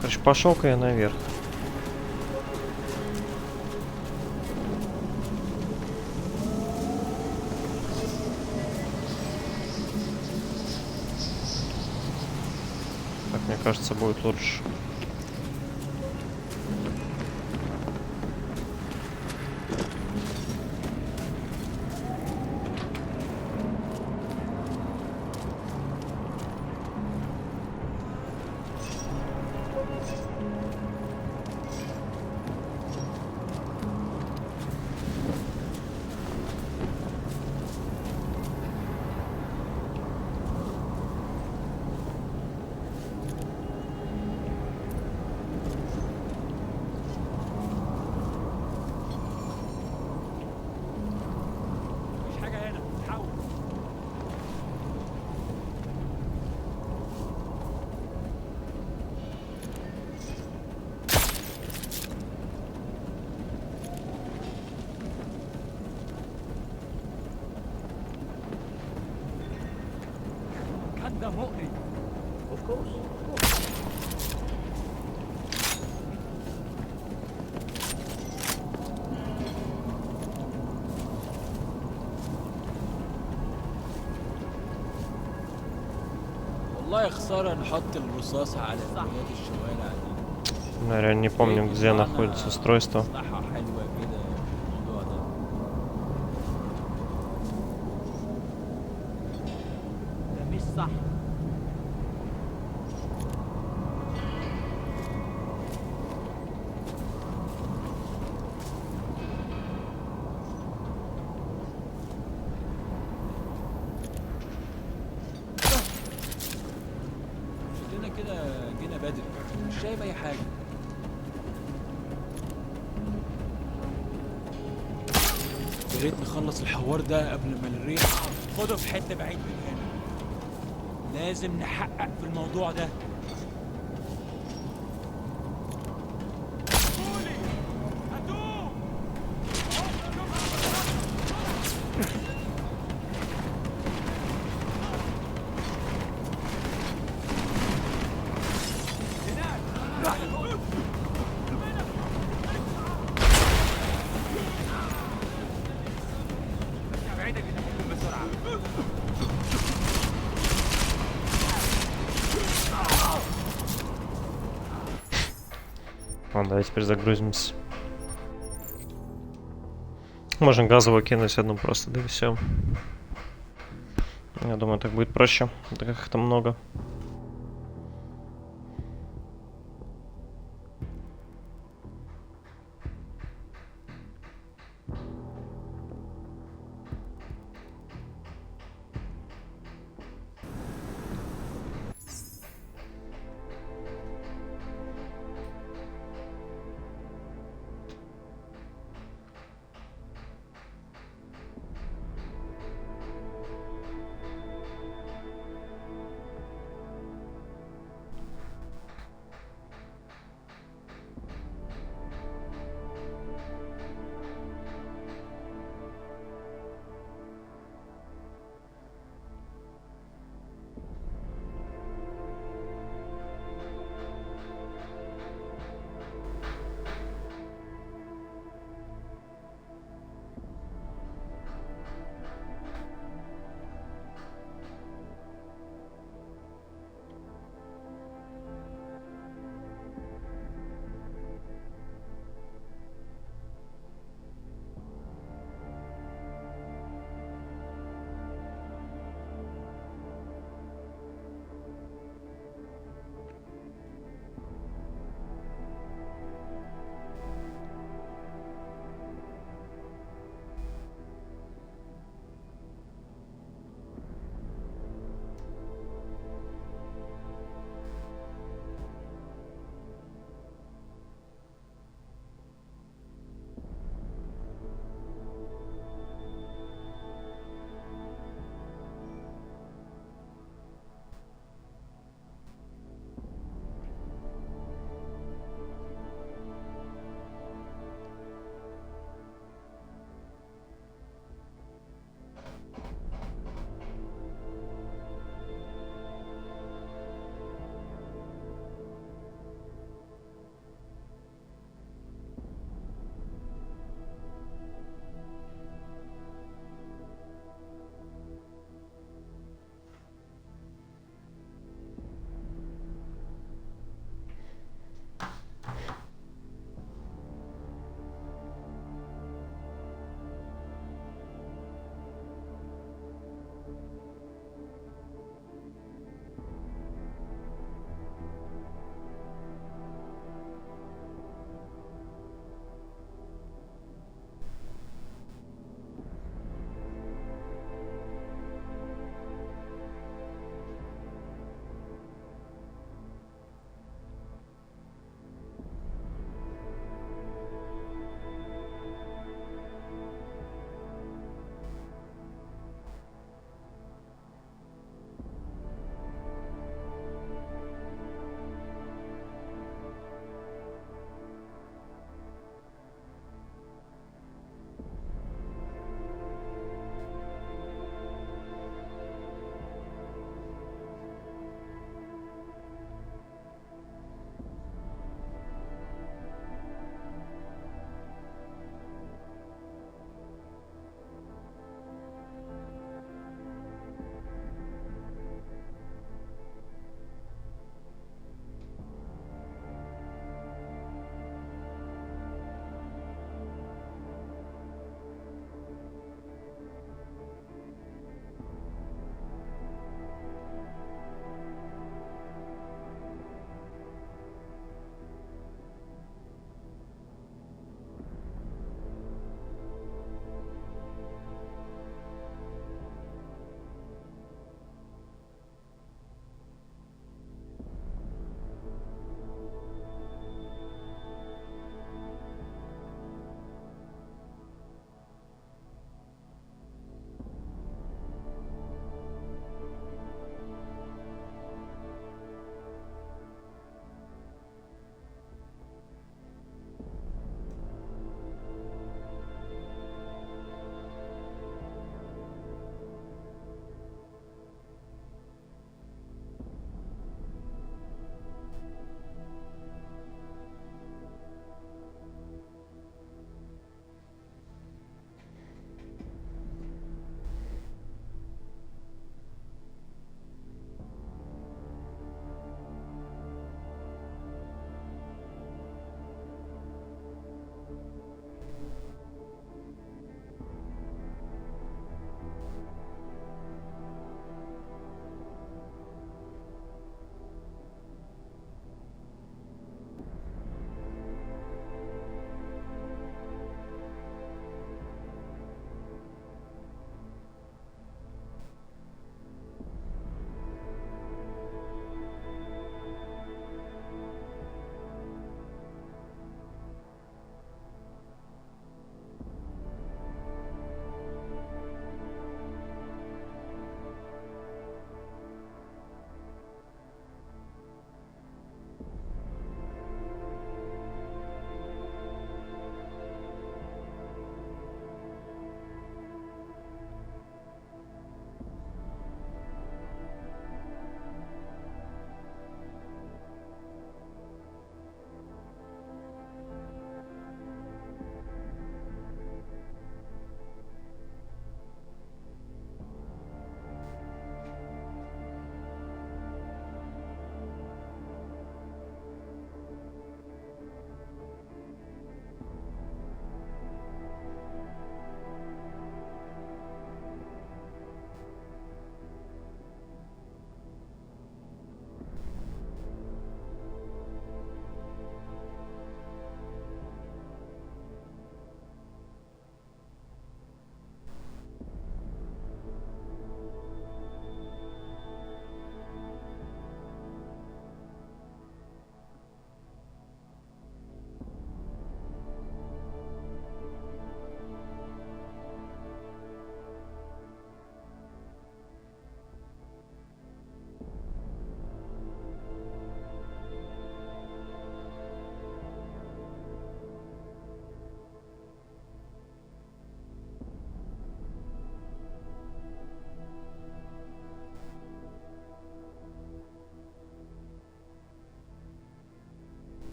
S3: Короче, пошел-ка я наверх. Так, мне кажется, будет лучше.
S10: ده مؤذي.
S2: Of course.
S10: والله خسارة نحط الرصاص على بنيات الشوارع دي.
S3: Я реально не помню, где находится устройство.
S10: مصلحة حلوة كده الموضوع ده. ده مش صح. شكلنا كده جينا بدري، مش شايف أي حاجة. يا ريت نخلص الحوار ده قبل ما الريح خده في حتة بعيد من هنا. لازم نحقق في الموضوع ده.
S3: Ладно, давай теперь загрузимся. Можно газовую кинуть одну просто, да и все. Я думаю, так будет проще, так как их там много.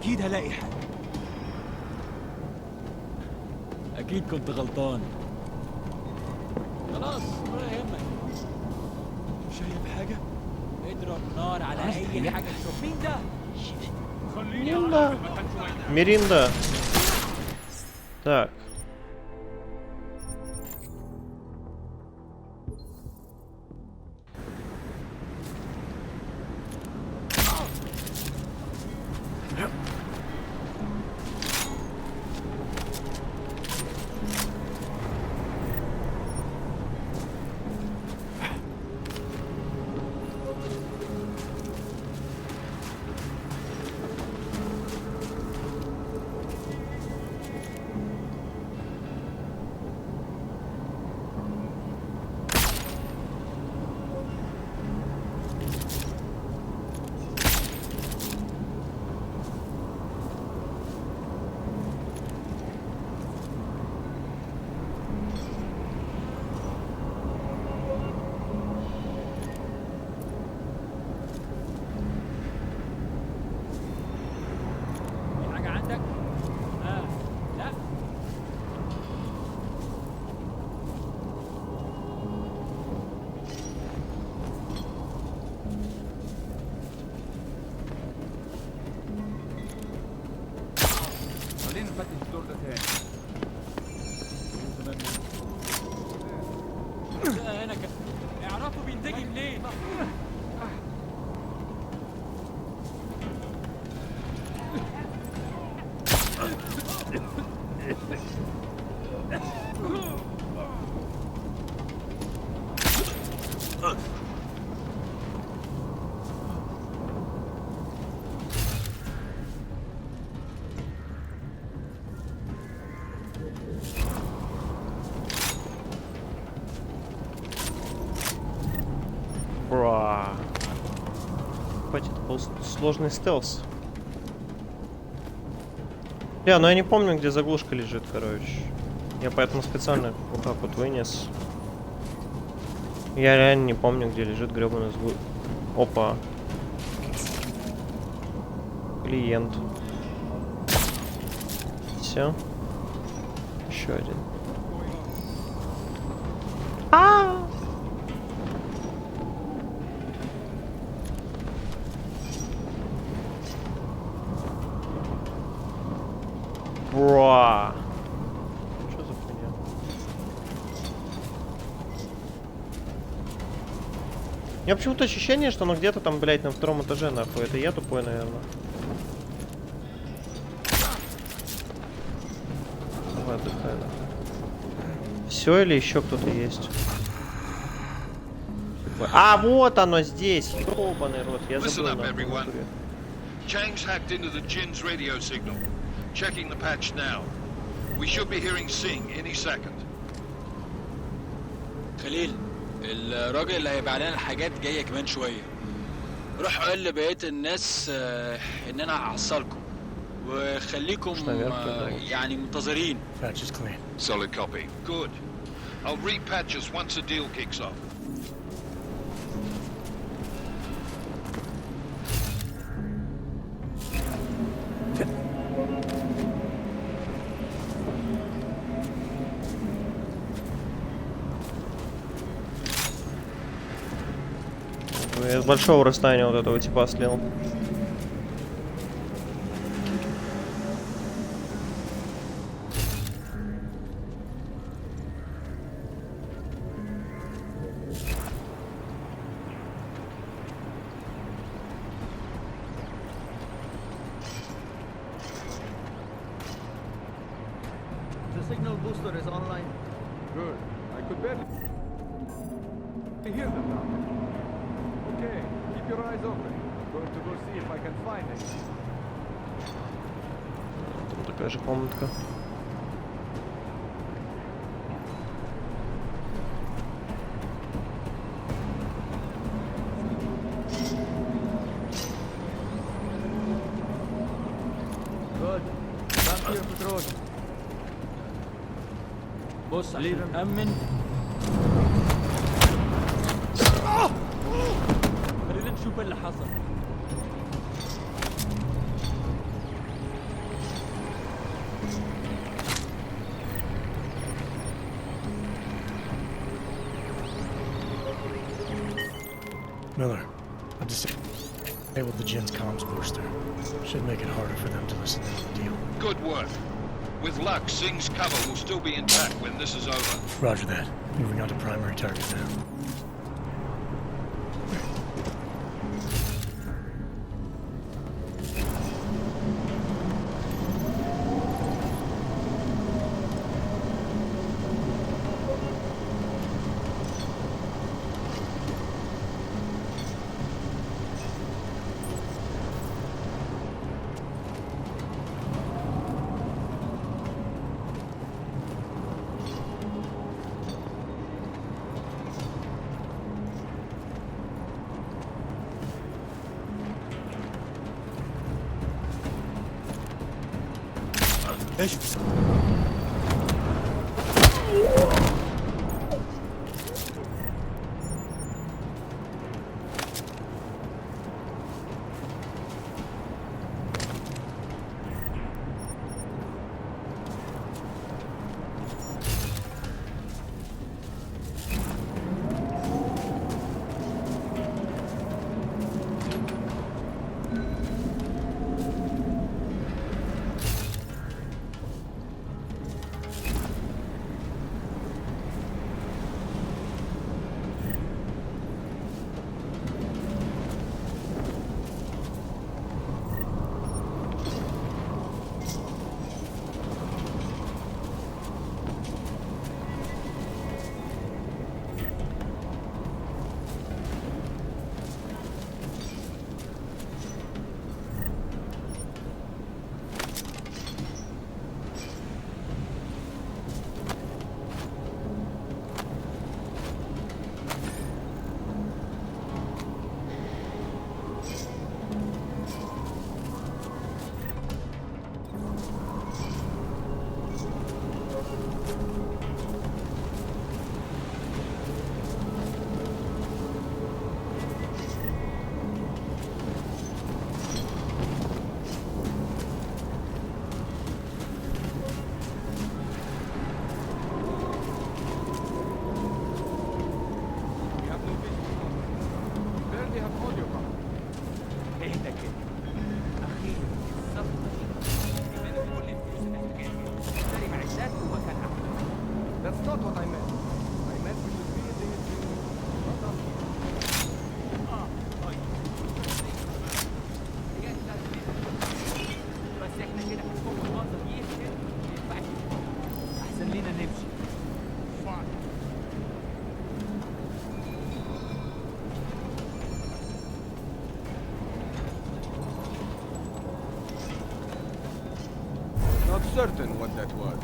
S10: اكيد هلاقي حاجه. اكيد كنت غلطان. خلاص ولا يهمك. شايف حاجه؟ اضرب نار على اي حاجه تشوف. مين ده؟
S3: Миринда. Миринда. Так.
S10: اعرفوا بينتجي منين.
S3: Бра. Хватит, это был сложный стелс. Ну я не помню, где заглушка лежит, короче. Я поэтому специально вот так вот вынес. Я реально не помню, где лежит гребаный заглушка. Опа. Клиент. Все. Еще один. Бра. Что за хуйня? У меня почему-то ощущение, что оно где-то там, блядь, на втором этаже, нахуй. Это я тупой, наверное. Давай, отдыхай, нахуй. Все или еще кто-то есть? А, вот оно здесь! Ёбаный рот, я забыл, нахуй.
S11: Chang's hacked into the Jin's radio signal. Checking the patch now. We should be hearing Sing any second.
S10: خليل، الراجل اللي هيبيع لنا الحاجات جايه كمان شويه. روح قول لبقيه الناس ان انا هحصلكم وخليكم يعني منتظرين.
S1: Patch is clean.
S11: Solid copy. Good. I'll repatch us once the deal kicks off.
S3: Я с большого расстояния вот этого типа слил.
S12: The signal booster is online.
S13: Good. I could barely hear them now. Okay, keep your eyes open. I'm going to go see if I can find it.
S3: Там такая же комнатка.
S12: Good. Back to your patrol.
S10: بص عشان نأمن. خلينا نشوف اللي حصل.
S1: Miller, I disabled the Jin's comms booster. Should make it harder for them to listen to the deal.
S11: Good work. With luck, Singh's cover will still be intact when this is over.
S1: Roger that. Moving on to primary target now.
S9: ايش
S13: certain what that was.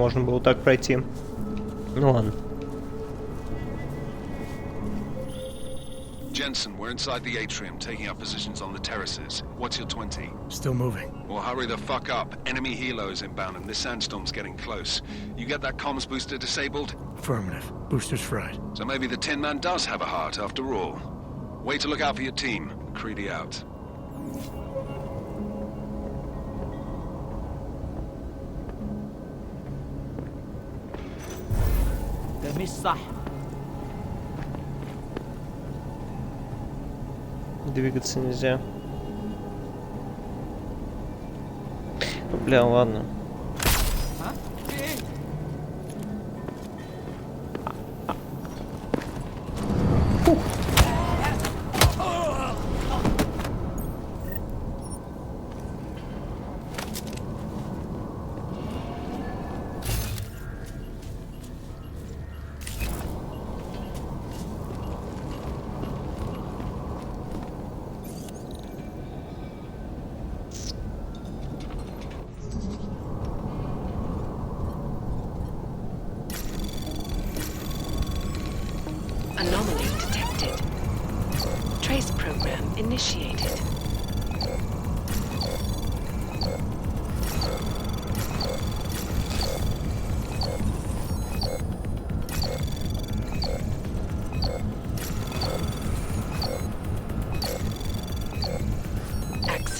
S3: Можно было так пройти. Ну ладно.
S5: Jensen, we're inside the atrium, taking up positions on the terraces. What's your 20?
S1: Still moving.
S5: Well, hurry the fuck up. Enemy helos inbound and this sandstorm's getting close. You get that comms booster disabled?
S1: Affirmative. Booster's fried.
S5: So maybe the Tin Man does have a heart after all. Way to look out for your team. Creedy out.
S12: ده مش صح.
S3: Двигаться нельзя. Бля, ладно.
S7: Anomaly detected. Trace program initiated.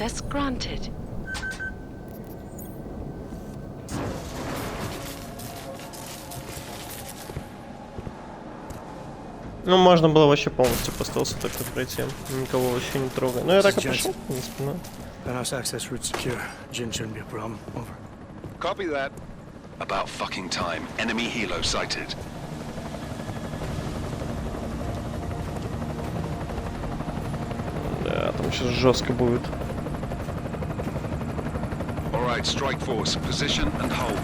S7: Access granted.
S3: Ну, можно было вообще полностью по стелсу так-то пройти. Никого вообще не трогая. Ну, я так и пошел, в принципе, но...
S1: Penthouse access route secure. Jinn shouldn't be a problem. Over.
S5: Copy that.
S11: About fucking time. Enemy helo sighted.
S3: Да, там сейчас жестко будет.
S11: All right, strike force. Position and hold.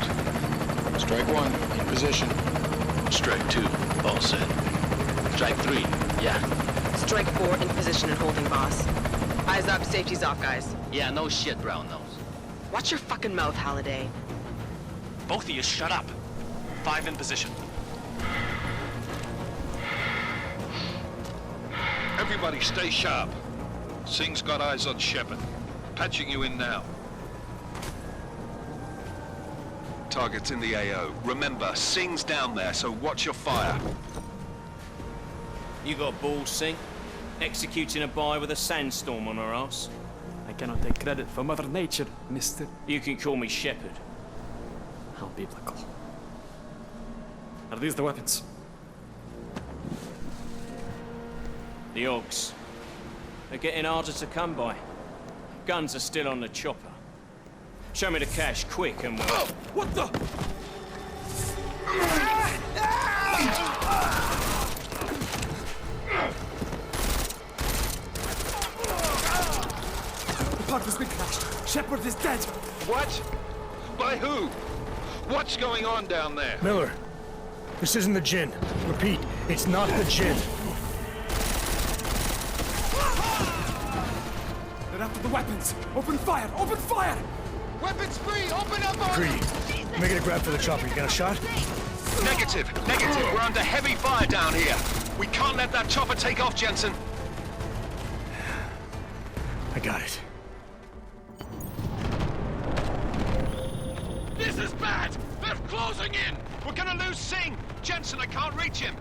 S10: Strike 1, in position.
S11: Strike 2. All set.
S14: Strike 3, yeah.
S15: Strike 4 in position and holding, boss. Eyes up, safety's off, guys.
S14: Yeah, no shit, brown nose.
S15: Watch your fucking mouth, Halliday.
S14: Both of you shut up. 5 in position.
S11: Everybody stay sharp. Singh's got eyes on Shepard. Patching you in now. Target's in the AO. Remember, Singh's down there, so watch your fire.
S16: You got balls, Singh? Executing a buy with a sandstorm on our ass?
S12: I cannot take credit for Mother Nature, mister.
S16: You can call me Shepard.
S12: How biblical. Are these the weapons?
S16: The Ogs. They're getting harder to come by. Guns are still on the chopper. Show me the cash, quick, and we'll...
S12: Oh, what the? The park has been crashed. Shepard is dead.
S11: What? By who? What's going on down there?
S1: Miller, this isn't the Jinn. Repeat, it's not the Jinn.
S12: They're after the weapons. Open fire! Open fire!
S9: Weapons free! Open up on
S1: Greedy, make it a grab for the chopper. You got a shot?
S11: Negative. We're under heavy fire down here. We can't let that chopper take off, Jensen.
S1: I got it.
S11: This is bad! They're closing in! We're gonna lose Singh! Jensen, I can't reach him!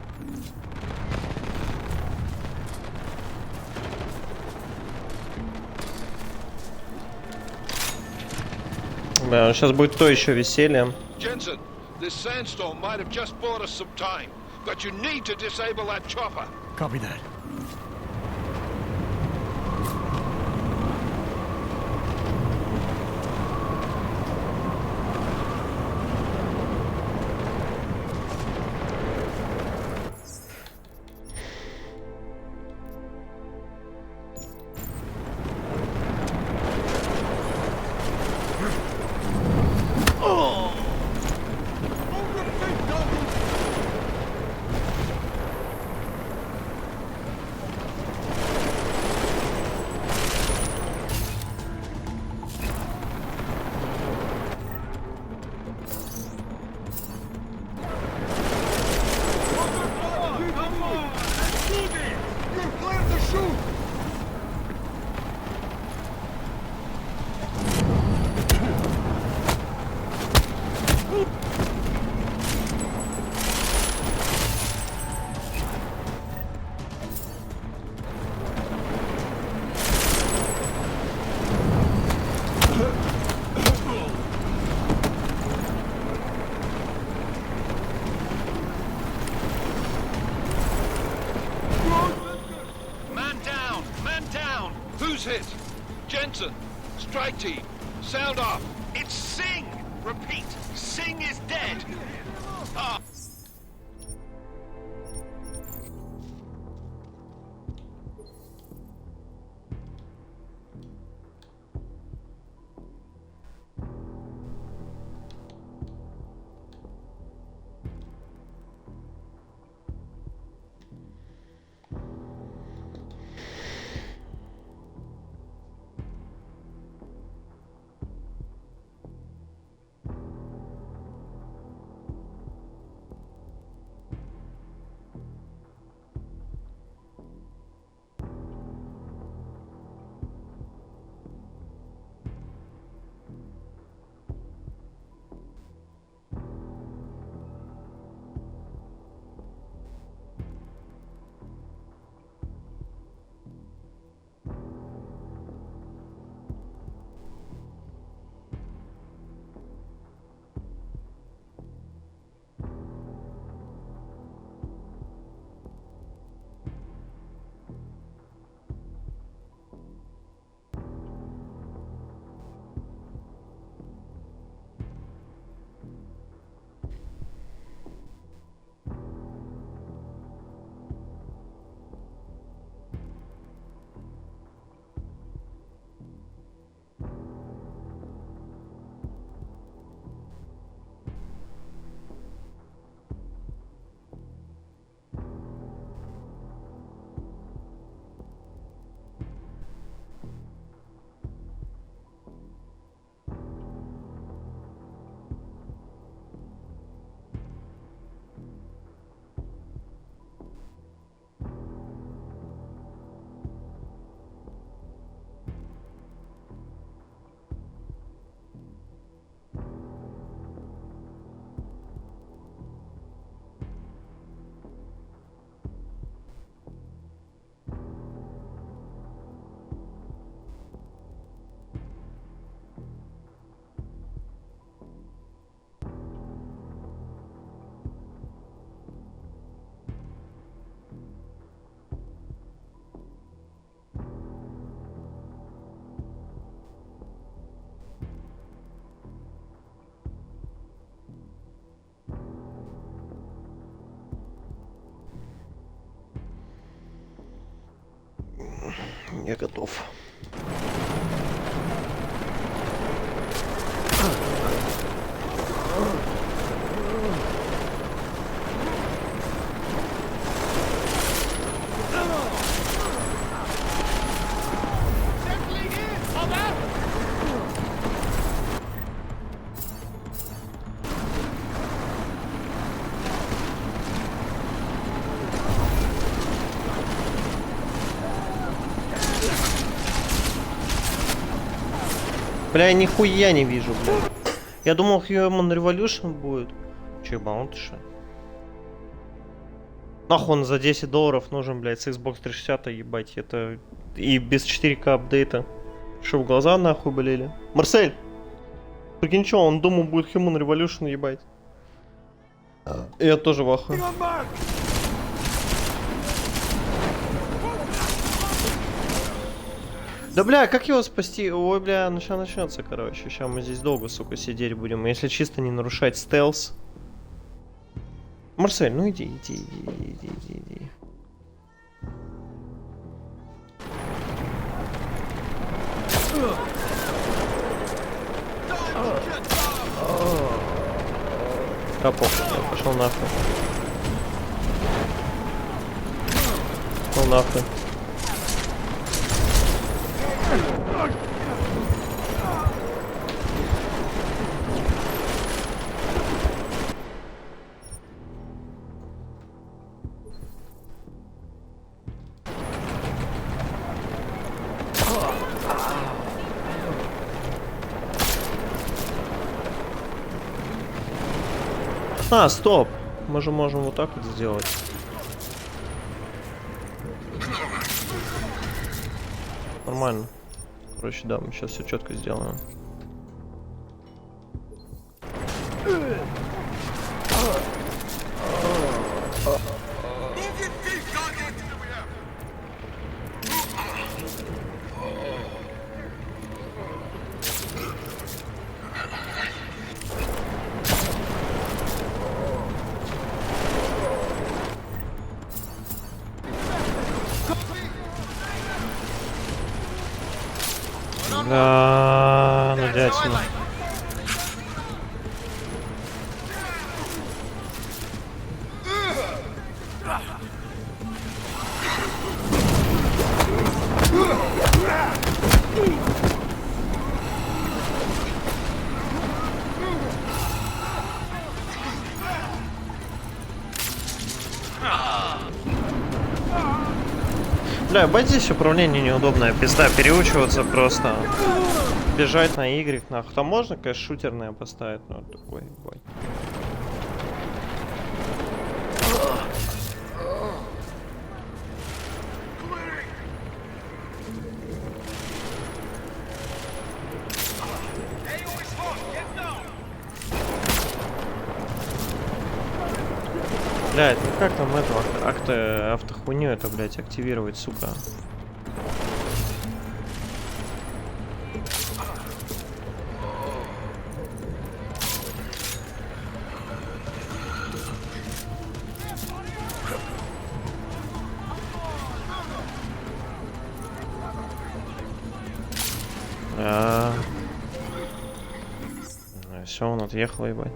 S3: Да, сейчас будет то еще веселье.
S11: Jensen, this sandstorm might have just bought us some time, but you need to disable that chopper.
S1: Copy that.
S11: Who's hit? Jensen, strike team, sound off. It's Singh! Repeat, Singh is dead! Ah.
S3: Я готов. Бля, я нихуя не вижу, бля. Я думал, Human Revolution будет. Че, баунтиша? Нахуй он за $10 нужен, блядь, с Xbox 360, ебать. Это и без 4К апдейта. Что, в глаза нахуй болели? Марсель! Прикинь, что, он думал, будет Human Revolution, ебать. Я тоже в ахуе. Да бля, как его спасти? Ой, бля, ну сейчас начнется, короче. Сейчас мы здесь долго, сука, сидеть будем. Если чисто не нарушать стелс. Марсель, ну иди. А похуй, я пошел нахуй. Пошел нахуй. А, стоп! Мы же можем вот так вот сделать. Нормально. Короче, да, мы сейчас все четко сделаем. Да, ну дядька. Бля, бать, здесь управление неудобное, пизда, переучиваться просто. Бежать на Y, нахуй. Там можно, конечно, шутерное поставить, но такой бой. Блядь, ну как там это автохуйню это, блядь, активировать, сука? Все, он отъехал, ебать.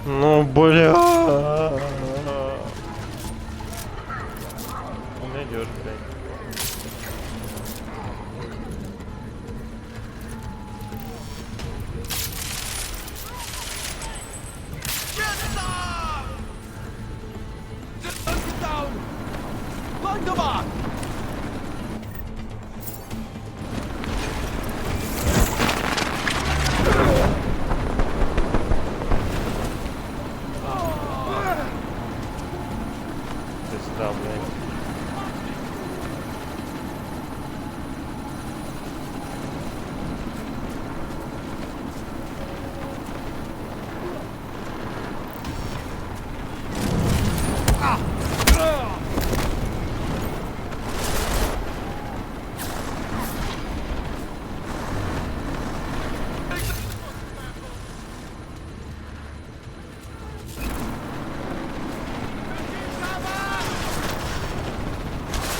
S3: Ну, бля. Найдешь, блядь. Да, блядь.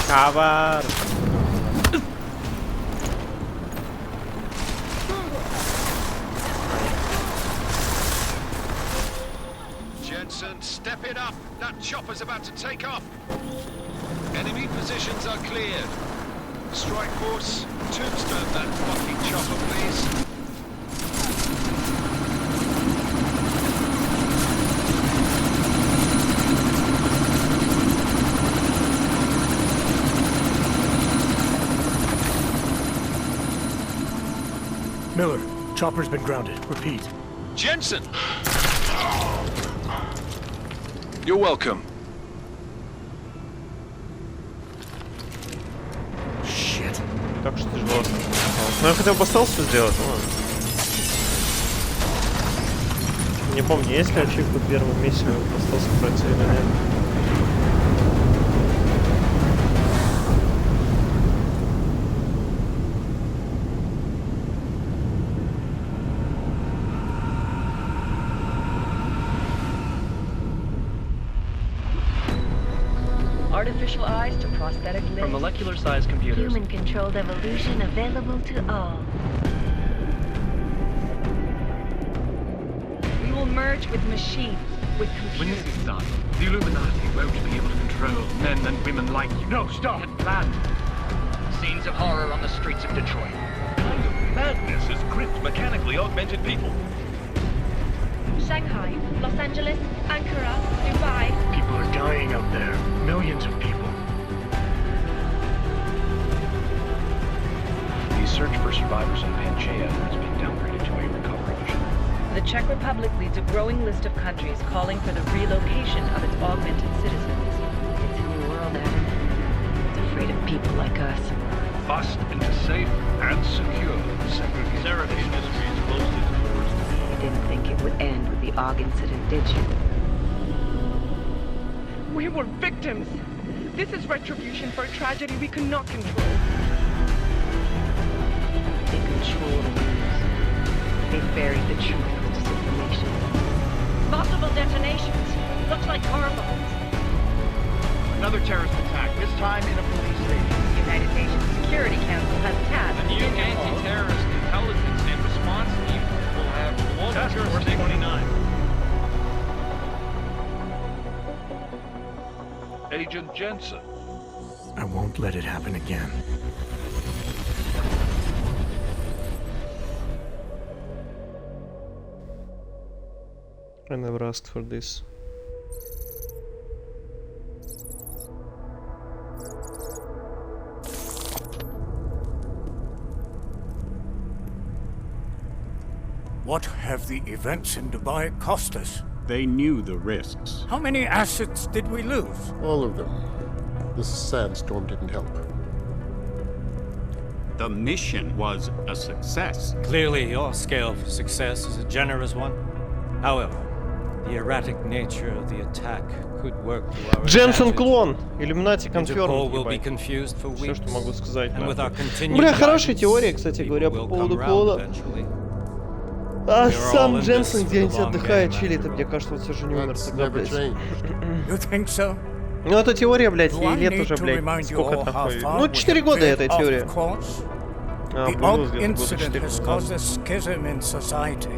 S3: Cover!
S11: Jensen, step it up. That chopper's about to take off. Enemy positions are cleared. Strike force, tombstone that fucking chopper, please.
S1: Miller, chopper's been grounded. Repeat.
S11: Jensen! You're welcome.
S1: Shit.
S3: Так что тяжело. Ну я хотел бы остался сделать, но... Не помню, есть ли ачивка в первом миссии остался пройти или нет.
S17: Artificial eyes to prosthetic limbs.
S14: From molecular-sized computers.
S4: Human-controlled evolution available to all.
S17: We will merge with machines, with computers.
S14: When this is done, the Illuminati won't be able to control men and women like you.
S11: No, stop!
S14: And planned. Scenes of horror on the streets of Detroit.
S11: Kind of madness has gripped mechanically augmented people.
S4: Shanghai, Los Angeles, Ankara, Dubai.
S1: People are dying out there. Millions of people.
S18: The search for survivors in Pangaea has been downgraded to a recovery mission.
S17: The Czech Republic leads a growing list of countries calling for the relocation of its augmented citizens.
S4: It's a new world, Adam. It's afraid of people like us.
S11: Bust into safe and secure segregation.
S18: Serie Industries closed its doors.
S17: You didn't think it would end with the AUG incident, did you?
S19: We were victims. This is retribution for a tragedy we cannot control.
S17: They control the news. They buried the truth with disinformation.
S19: Multiple detonations. Looks like car bombs.
S18: Another terrorist attack, this time in a police station.
S17: The United Nations Security Council has tasked
S14: The new anti-terrorist intelligence and response team will have global jurisdiction. 29.
S11: Agent Jensen.
S1: I won't let it happen again.
S3: I never asked for this.
S20: What have the events in Dubai cost us?
S9: They knew the risks.
S20: How many assets did we lose?
S21: All of them. This sandstorm didn't help.
S9: The mission was a success.
S22: Clearly, your scale for success is a generous one. However, the erratic nature of the attack could work to our
S3: Jensen клон! Иллюминати
S22: Interpol
S3: confirmed,
S22: will be
S3: ебать.
S22: confused for
S3: Все,
S22: weeks.
S3: что могу сказать.
S22: And with our
S3: нахуй.
S22: continued
S3: Бля, хорошая
S22: guidance,
S3: теория, кстати говоря,
S22: people
S3: по
S22: will
S3: поводу
S22: come round
S3: клона.
S22: eventually.
S3: А
S22: We're all
S3: сам
S22: in this
S3: Дженсен
S22: for the
S3: где-нибудь
S22: long
S3: отдыхает,
S22: game,
S3: чилит, и
S22: after
S3: мне кажется, он все же не умер
S21: That's
S3: тогда,
S21: never
S3: блядь.
S21: changed.
S20: You think so?
S3: Ну это теория, блядь,
S20: Do
S3: ей
S20: I
S3: лет
S20: need
S3: уже,
S20: to
S3: блядь,
S20: remind you
S3: сколько
S20: all how
S3: нахуй?
S20: far
S3: Ну
S20: we
S3: 4
S20: have
S3: года
S20: veered
S3: этой
S20: off
S3: теории.
S20: course?
S3: А,
S20: The
S3: было
S20: odd
S3: где-то года
S20: incident
S3: 4
S20: has
S3: назад.
S20: caused a schism in society.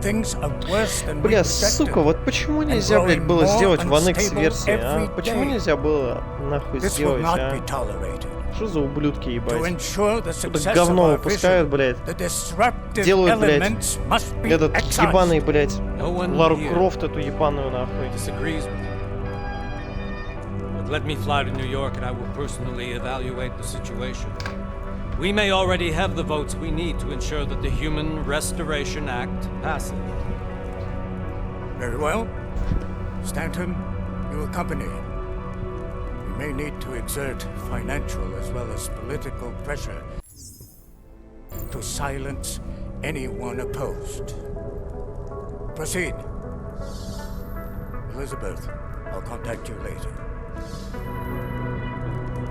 S20: Things are worse than we
S3: Бля,
S20: projected.
S3: сука, вот почему нельзя, блядь, было сделать в Annex версии, а? Почему нельзя было, нахуй,
S20: This will
S3: сделать,
S20: not
S3: а?
S20: be tolerated.
S3: Что за ублюдки,
S20: To
S3: ебать?
S20: ensure the
S3: Что-то
S20: success of
S3: говно
S20: our
S3: выпускают,
S20: vision,
S3: блядь.
S20: the disruptive
S3: Делают, блядь,
S20: elements must be
S3: этот
S20: excised.
S3: ебаный, блядь,
S22: No one
S3: Лару
S22: here
S3: Крофт эту ебаную, нахуй.
S22: disagrees with you. But let me fly to New York and I will personally evaluate the situation. We may already have the votes we need to ensure that the Human Restoration Act passes.
S20: Very well. Stanton, you accompany him. may need to exert financial as well as political pressure to silence anyone opposed. Proceed. Elizabeth, I'll contact you later.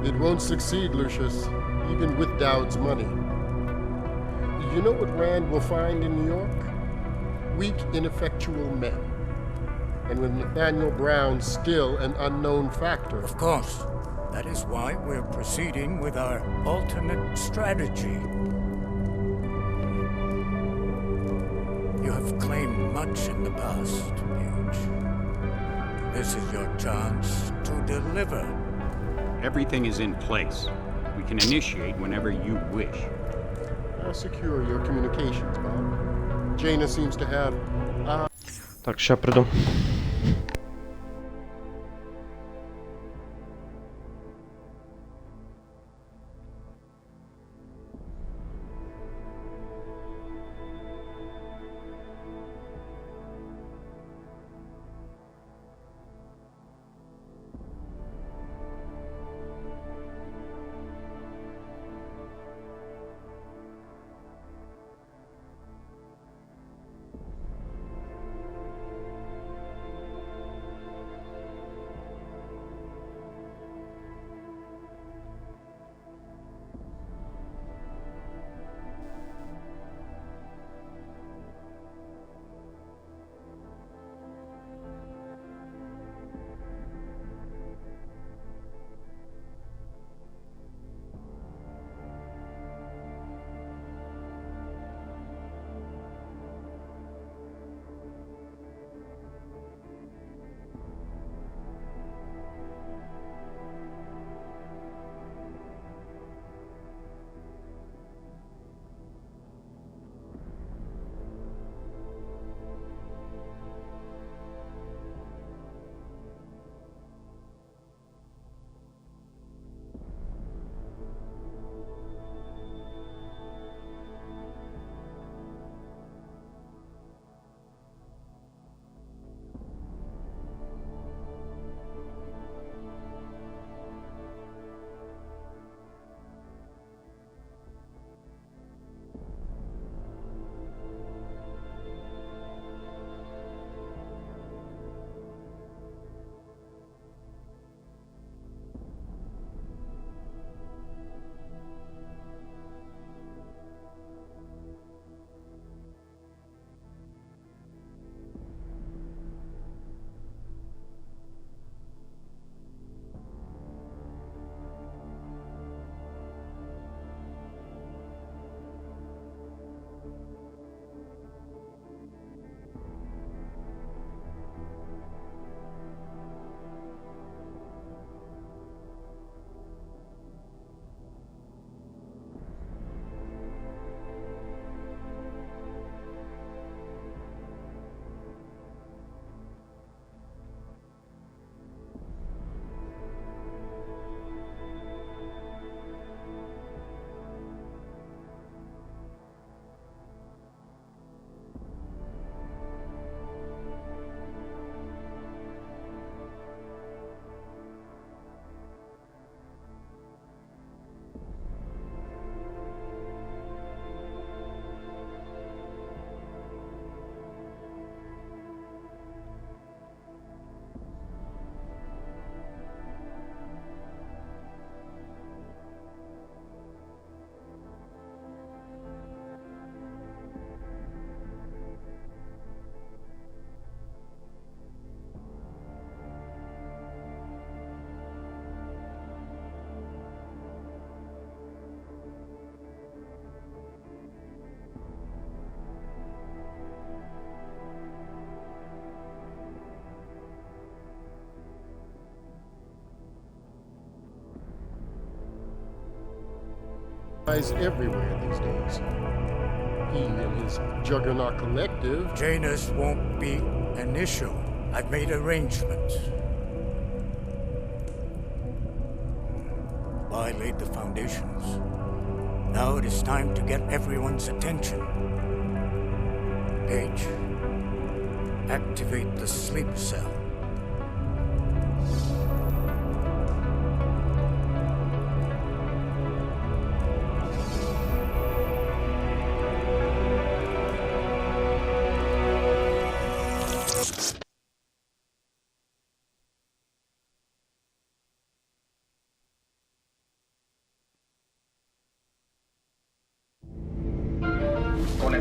S21: It won't succeed, Lucius, even with Dowd's money. You know what Rand will find in New York? Weak, ineffectual men. And with Nathaniel Brown still an unknown factor.
S20: Of course. That is why we're proceeding with our alternate strategy. You have claimed much in the past, Paige. This is your chance to deliver.
S6: Everything is in place. We can initiate whenever you wish.
S21: I'll secure your communications, Bob. Jaina seems to have...
S3: Так, ща приду.
S21: Everywhere these days. He and his Juggernaut Collective.
S20: Janus won't be an issue. I've made arrangements. I laid the foundations. Now it is time to get everyone's attention. Paige, activate the sleep cell.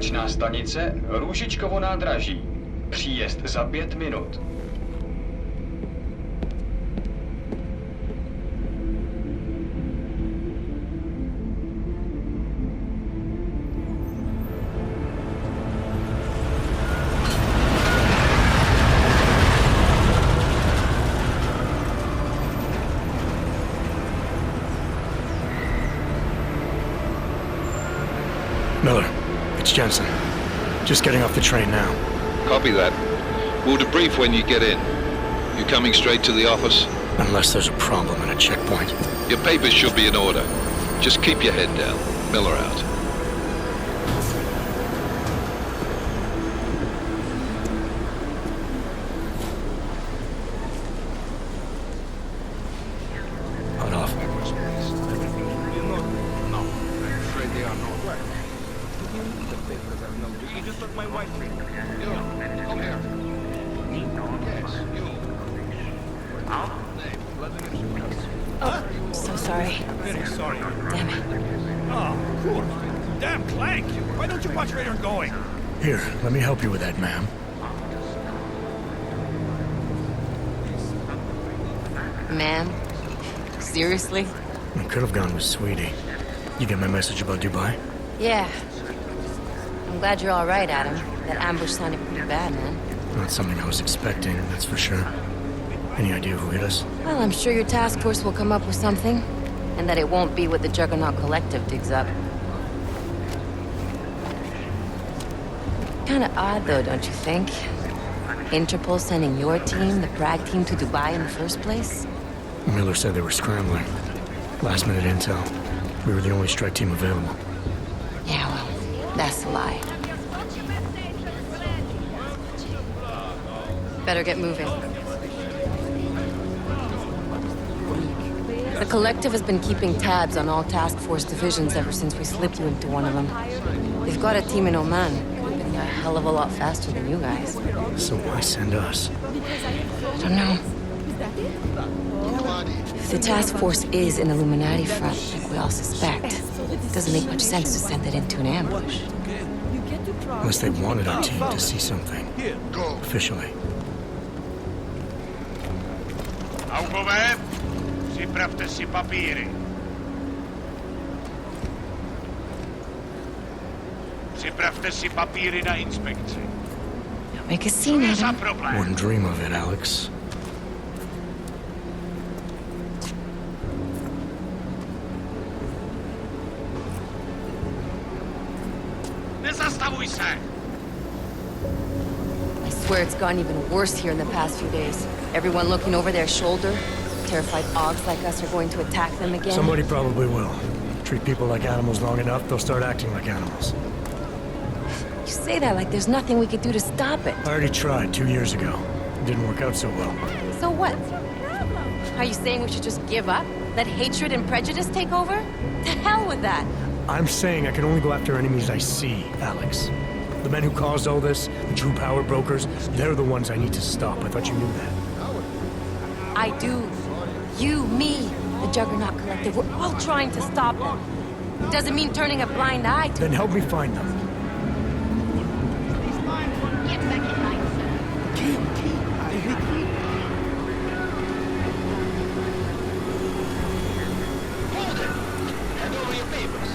S2: Konečná stanice Růžičkovo nádraží. Příjezd za 5 minut.
S1: Miller, it's Jensen. Just getting off the train now.
S11: Copy that. We'll debrief when you get in. You coming straight to the office?
S1: Unless there's a problem at a checkpoint.
S11: Your papers should be in order. Just keep your head down. Miller out.
S1: Hold off.
S11: No, I'm afraid they are not.
S12: You just took my wife.
S11: You, come here. Yes, you.
S15: So sorry.
S12: Very sorry.
S15: Damn it.
S12: Oh, cool. Damn Clank! Why don't you watch where you're going?
S1: Here, let me help you with that, ma'am.
S15: Ma'am? Seriously?
S1: I could have gone with Sweetie. You get my message about Dubai?
S15: Yeah. I'm glad you're all right, Adam. That ambush sounded pretty bad, man.
S1: Not something I was expecting, that's for sure. Any idea who hit us?
S15: Well, I'm sure your task force will come up with something. And that it won't be what the Juggernaut Collective digs up. Kinda odd, though, don't you think? Interpol sending your team, the Prague team, to Dubai in the first place?
S1: Miller said they were scrambling. Last-minute intel. We were the only strike team available.
S15: Yeah, well, that's a lie. Better get moving. The Collective has been keeping tabs on all task force divisions ever since we slipped you into one of them. They've got a team in Oman. Could have been a hell of a lot faster than you guys.
S1: So why send us?
S15: I don't know. If the task force is an Illuminati front, like we all suspect, it doesn't make much sense to send it into an ambush.
S1: Unless they wanted our team to see something. Officially.
S8: Augové, připravte si papíry. Připravte si papíry na inspekci.
S15: Don't make a scene, Adam.
S1: Wouldn't dream of it, Alex.
S8: Nezastavuj se!
S15: I swear it's gotten even worse here in the past few days. Everyone looking over their shoulder. Terrified Augs like us are going to attack them again.
S1: Somebody probably will. Treat people like animals long enough, they'll start acting like animals.
S15: You say that like there's nothing we could do to stop it.
S1: I already tried 2 years ago. It didn't work out so well.
S15: So what? Are you saying we should just give up? Let hatred and prejudice take over? To hell with that!
S1: I'm saying I can only go after enemies I see, Alex. The men who caused all this, the true power brokers, they're the ones I need to stop. I thought you knew that.
S15: I do. You, me, the Juggernaut Collective, we're all trying to stop them. It doesn't mean turning a blind eye to
S1: Then help me find them.
S4: Get back in line, sir.
S8: Hold it! Hand over your papers.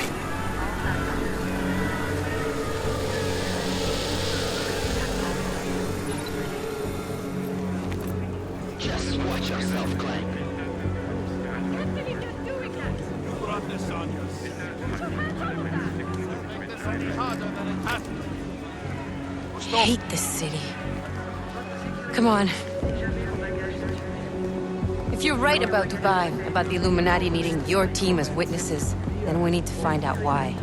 S8: Just watch yourself, Clank.
S12: You brought this on yourself. This any harder than it has to be.
S15: I hate this city. Come on. If you're right about Dubai, about the Illuminati needing your team as witnesses, then we need to find out why.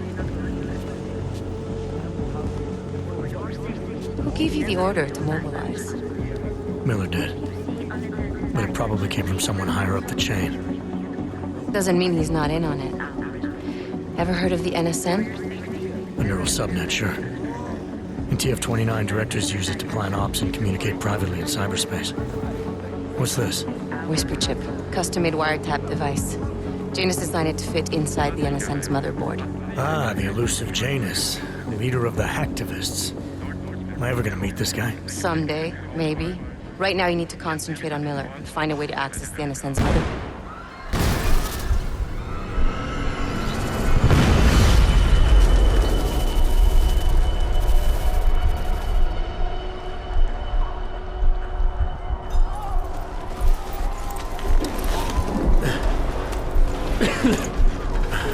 S15: Who gave you the order to mobilize?
S1: Miller did. But it probably came from someone higher up the chain.
S15: Doesn't mean he's not in on it. Ever heard of the NSM?
S1: A neural subnet, sure. In TF-29, directors use it to plan ops and communicate privately in cyberspace. What's this?
S15: Whisper chip, custom-made wiretap device. Janus designed it to fit inside the NSM's motherboard.
S1: Ah, the elusive Janus. leader of the hacktivists. Am I ever gonna meet this guy?
S15: Someday, maybe. Right now you need to concentrate on Miller and find a way to access the NSN's mother.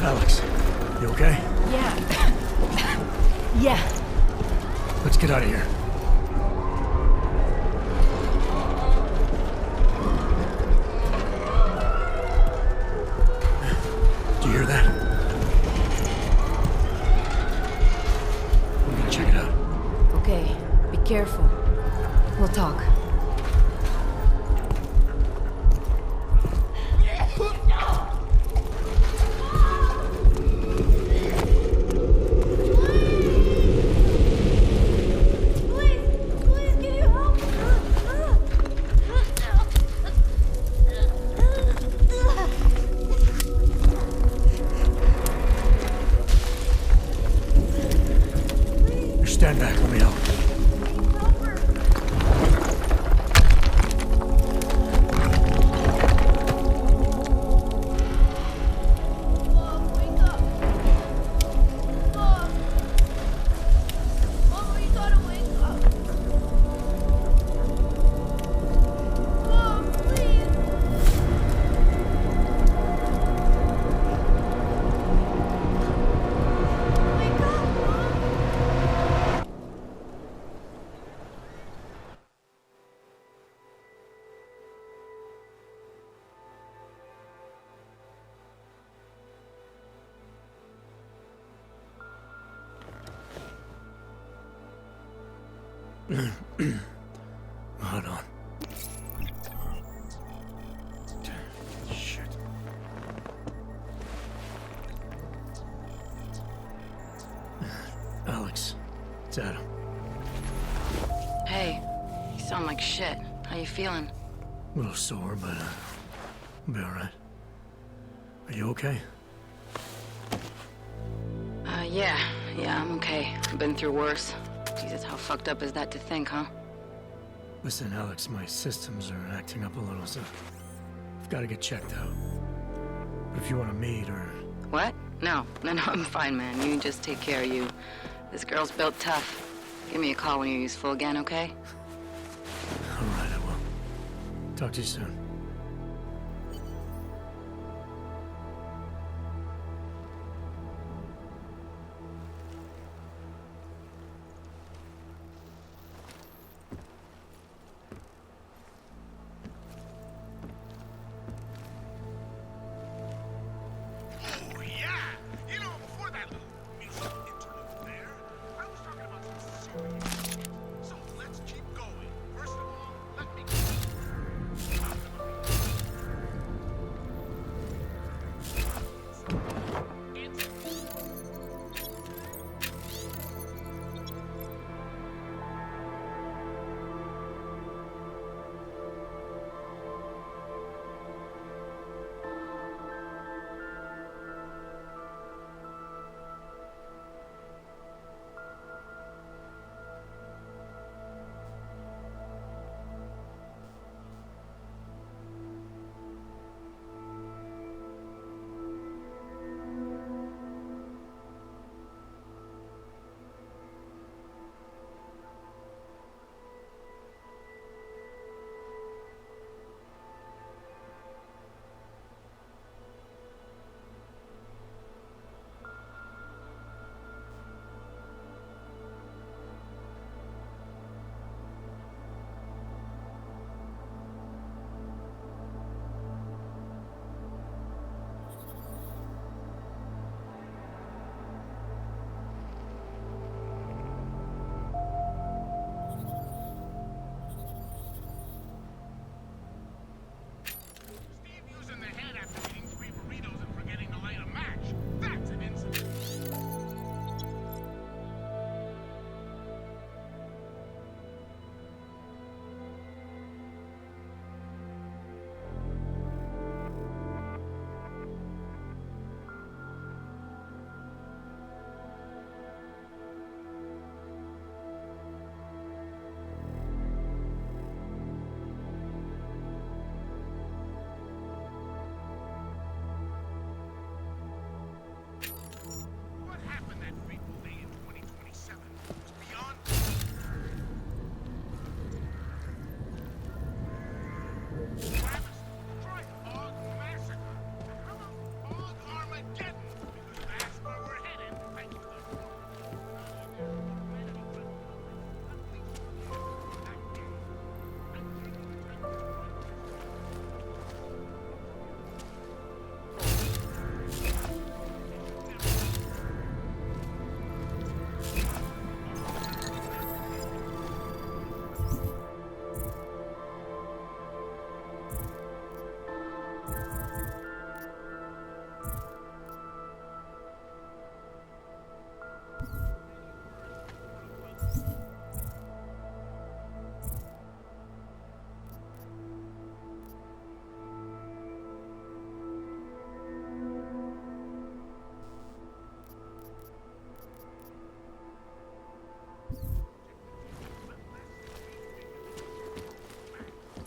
S1: Alex, you okay?
S15: Yeah. Yeah.
S1: Let's get out of here. Do you hear that? We're gonna check it out.
S15: Okay, be careful. We'll talk.
S1: Stand back, let me help. Hold on. Shit. Alex, it's Adam.
S15: Hey, you sound like shit. How you feeling?
S1: A little sore, but I'll be alright. Are you okay?
S15: Yeah, I'm okay. I've been through worse. Jesus, how fucked up is that to think, huh?
S1: Listen, Alex, my systems are acting up a little, so I've got to get checked out. But if you want to meet or...
S15: What? No, I'm fine, man. You just take care of you. This girl's built tough. Give me a call when you're useful again, okay?
S1: All right, I will. Talk to you soon.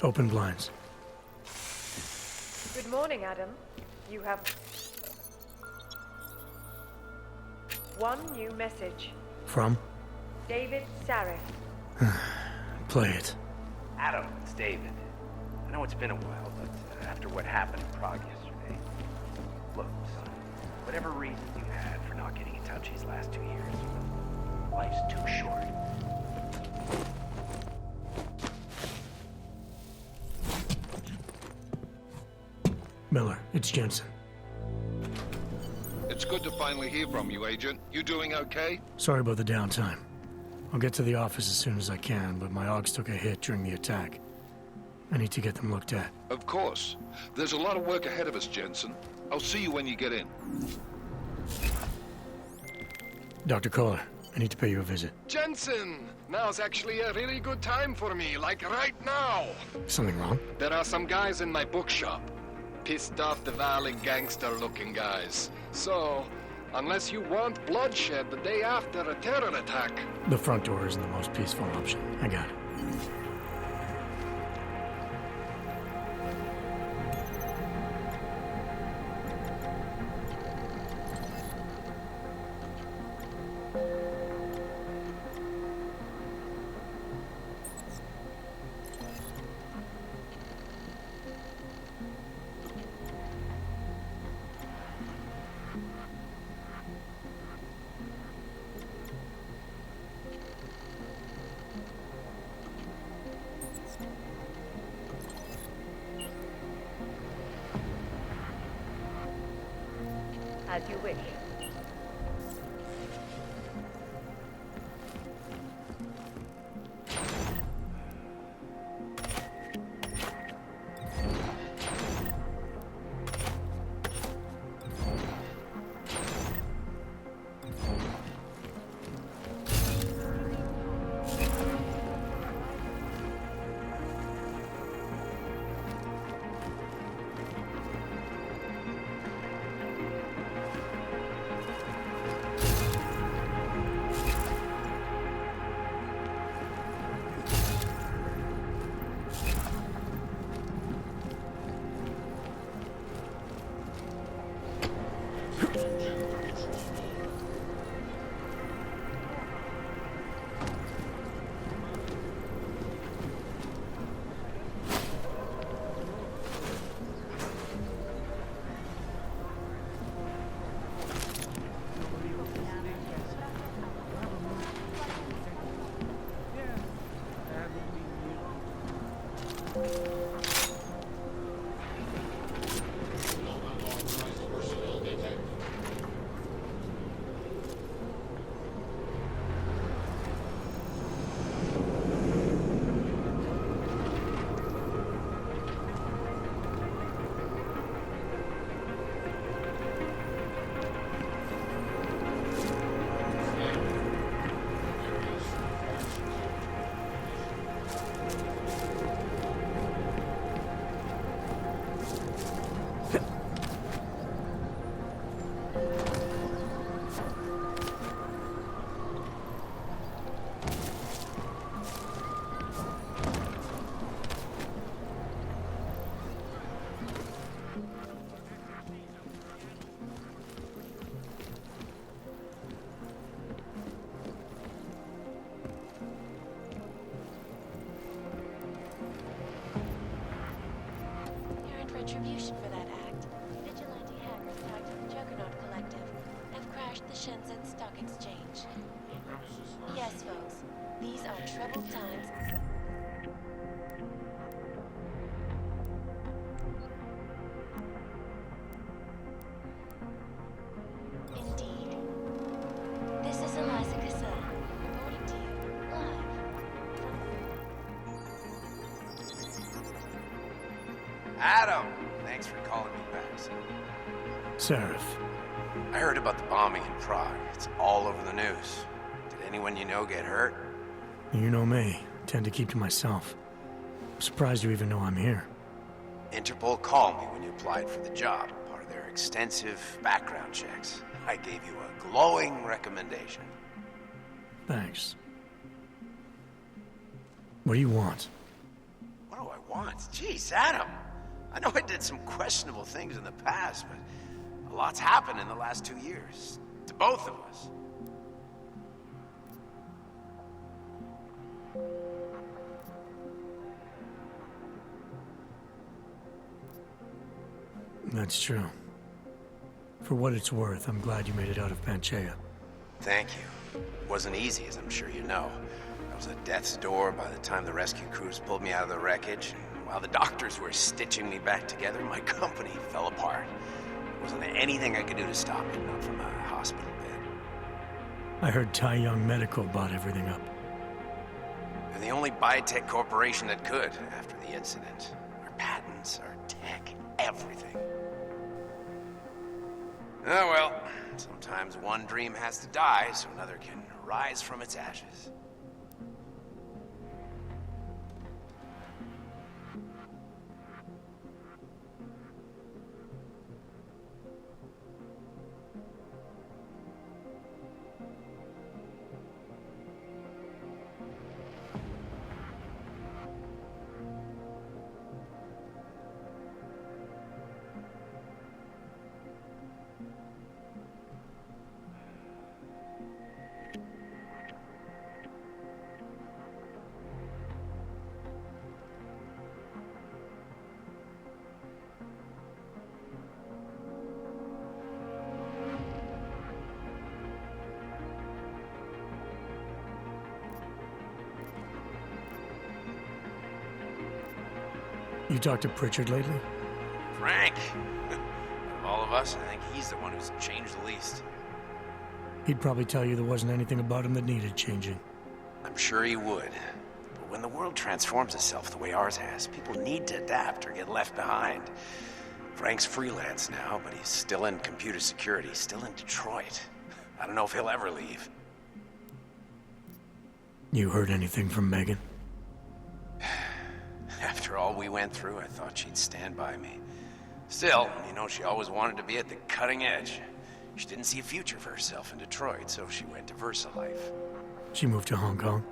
S1: Open blinds.
S19: Good morning, Adam. You have one new message.
S1: From?
S19: David Sarif.
S1: Play it.
S18: Adam, it's David. I know it's been a while, but after what happened in Prague yesterday, look, son, whatever reason you had for not getting in touch these last 2 years, life's too short.
S1: Miller, it's Jensen.
S11: It's good to finally hear from you, Agent. You doing okay?
S1: Sorry about the downtime. I'll get to the office as soon as I can, but my Augs took a hit during the attack. I need to get them looked at.
S11: Of course. There's a lot of work ahead of us, Jensen. I'll see you when you get in.
S1: Dr. Kohler, I need to pay you a visit.
S7: Jensen! Now's actually a really good time for me, like right now.
S1: Something wrong?
S7: There are some guys in my bookshop. Pissed off the Valley gangster-looking guys. So, unless you want bloodshed the day after a terror attack...
S1: The front door isn't the most peaceful option. I got it.
S19: As you wish.
S4: Retribution for that act. Vigilante hackers tied to the Juggernaut Collective have crashed the Shenzhen Stock Exchange. Yes, folks, these are troubled times. Indeed. This is Eliza Cassell, reporting to you, live.
S13: Adam! Thanks for calling me back, son.
S1: Sarif.
S13: I heard about the bombing in Prague. It's all over the news. Did anyone you know get hurt?
S1: You know me. I tend to keep to myself. I'm surprised you even know I'm here.
S13: Interpol called me when you applied for the job, part of their extensive background checks. I gave you a glowing recommendation.
S1: Thanks. What do you want?
S13: What do I once. Jeez, Adam. I know I did some questionable things in the past, but a lot's happened in the last 2 years. To both of us.
S1: That's true. For what it's worth, I'm glad you made it out of Panchaea.
S13: Thank you. It wasn't easy, as I'm sure you know. I was at death's door by the time the rescue crews pulled me out of the wreckage. And while the doctors were stitching me back together, my company fell apart. There wasn't anything I could do to stop it, not from a hospital bed.
S1: I heard Tai Young Medical bought everything up.
S13: They're the only biotech corporation that could after the incident. Our patents, our tech, everything. Oh well, sometimes one dream has to die so another can rise from its ashes.
S1: You talked to Pritchard lately?
S13: Frank! Of all of us, I think he's the one who's changed the least.
S1: He'd probably tell you there wasn't anything about him that needed changing.
S13: I'm sure he would. But when the world transforms itself the way ours has, people need to adapt or get left behind. Frank's freelance now, but he's still in computer security, still in Detroit. I don't know if he'll ever leave.
S1: You heard anything from Megan?
S13: After all we went through, I thought she'd stand by me. Still, you know, she always wanted to be at the cutting edge. She didn't see a future for herself in Detroit, so she went to VersaLife.
S1: She moved to Hong Kong?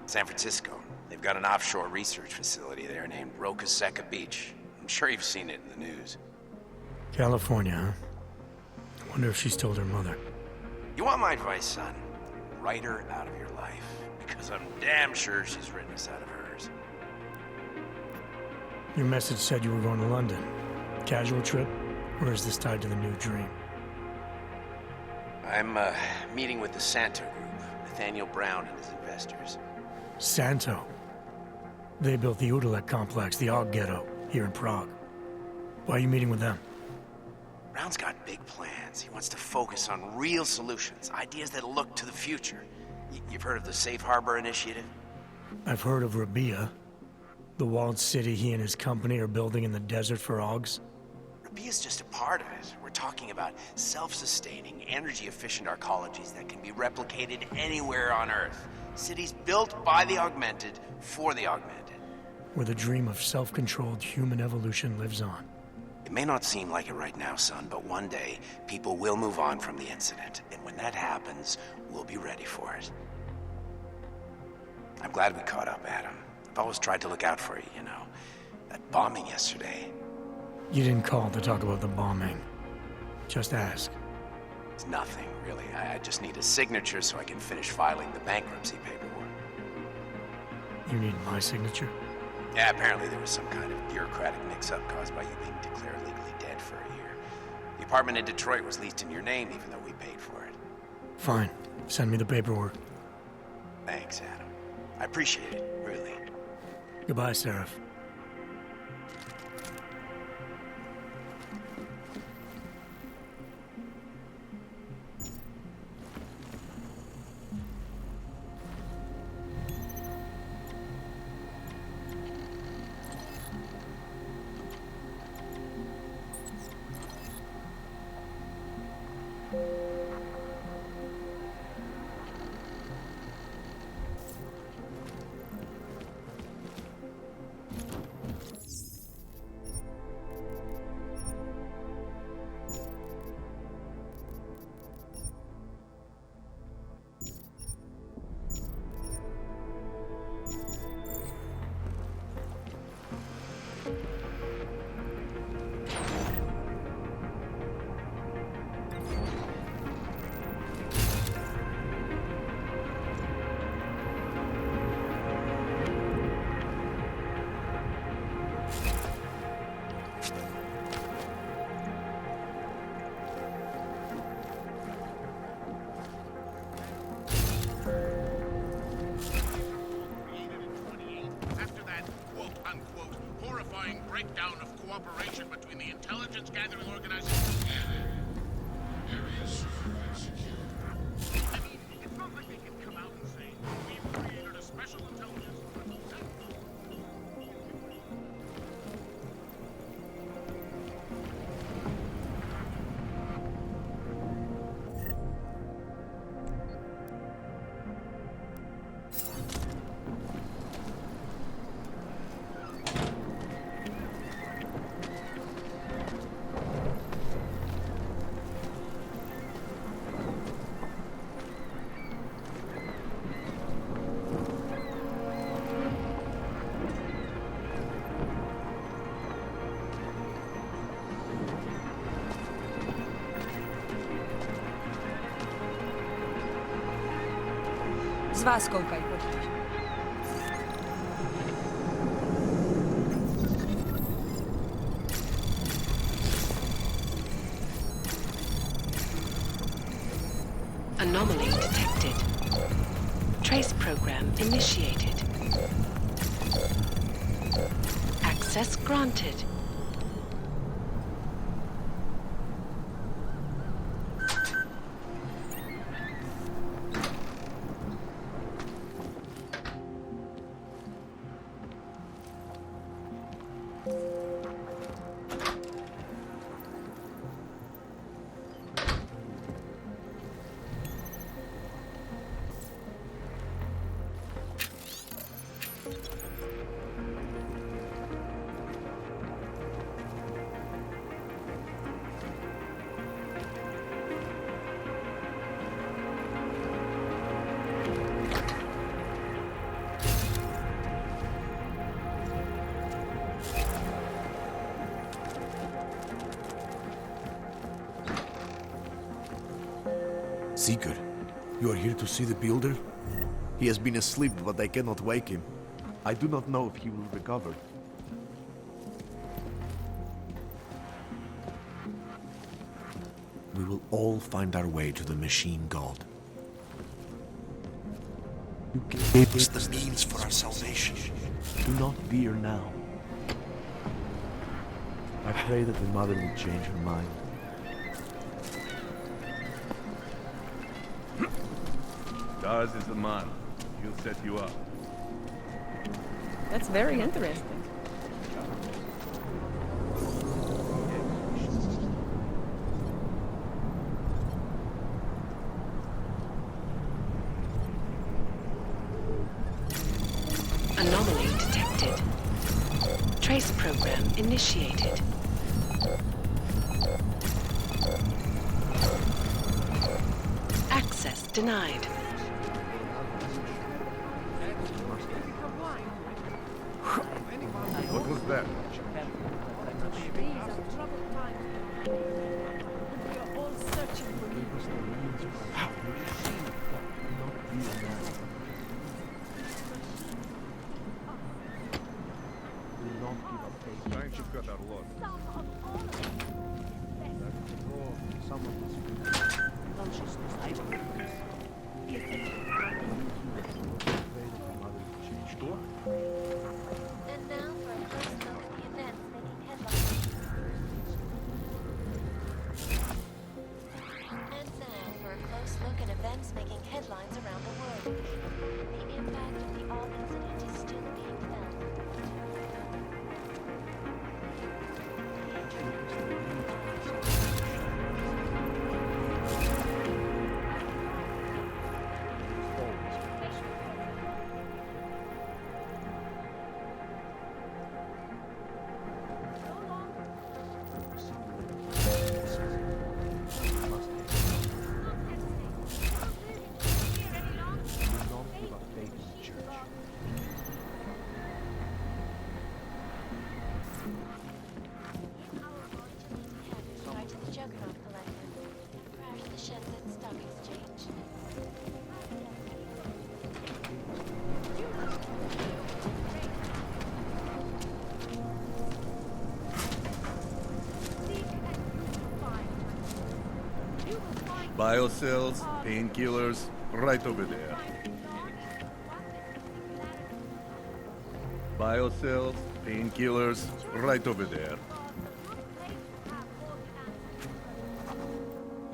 S13: San Francisco. They've got an offshore research facility there named Roca Seca Beach. I'm sure you've seen it in the news.
S1: California, huh? I wonder if she's told her mother.
S13: You want my advice, son? Write her out of your life. Because I'm damn sure she's written us out of hers.
S1: Your message said you were going to London. Casual trip? Or is this tied to the new dream?
S13: I'm meeting with the Santo Group, Nathaniel Brown and his investors.
S1: Santo? They built the Udalek complex, the Og Ghetto, here in Prague. Why are you meeting with them?
S13: Brown's got big plans. He wants to focus on real solutions, ideas that look to the future. You've heard of the Safe Harbor Initiative?
S1: I've heard of Rabia. The walled city he and his company are building in the desert for Augs.
S13: Rabia's just a part of it. We're talking about self-sustaining, energy-efficient arcologies that can be replicated anywhere on Earth. Cities built by the augmented, for the augmented.
S1: Where the dream of self-controlled human evolution lives on.
S13: It may not seem like it right now, son, but one day, people will move on from the incident. And when that happens, we'll be ready for it. I'm glad we caught up, Adam. I've always tried to look out for you, you know. That bombing yesterday.
S1: You didn't call to talk about the bombing. Just ask.
S13: It's nothing, really. I just need a signature so I can finish filing the bankruptcy paperwork.
S1: You need my signature?
S13: Yeah, apparently there was some kind of bureaucratic mix-up caused by you being declared legally dead for a year. The apartment in Detroit was leased in your name, even though we paid for it.
S1: Fine. Send me the paperwork.
S13: Thanks, Adam. I appreciate it, really.
S1: Goodbye, Seraph.
S8: intelligence gathering organization. Area secure and secure. I mean, it's not like they can come out and say, we've created a special intelligence.
S5: Z vás koukají, pojď.
S10: Anomaly detected. Trace program initiated. Access granted.
S23: Seeker, you are here to see the builder? He has been asleep, but I cannot wake him. I do not know if he will recover. We will all find our way to the machine god. You gave us the means for our salvation. Do not fear now. I pray that the mother will change her mind.
S24: Daz is the man. He'll set you up.
S5: That's very interesting.
S10: Anomaly detected. Trace program initiated. Access denied.
S24: What was that? Trying to cut our loss. Что?
S4: And now for a close look at the events making headlines. And now for a close look at events making headlines around the world. The impact of the All incident is still being felt.
S24: Biocells, painkillers, right over there. Biocells, painkillers, right over there.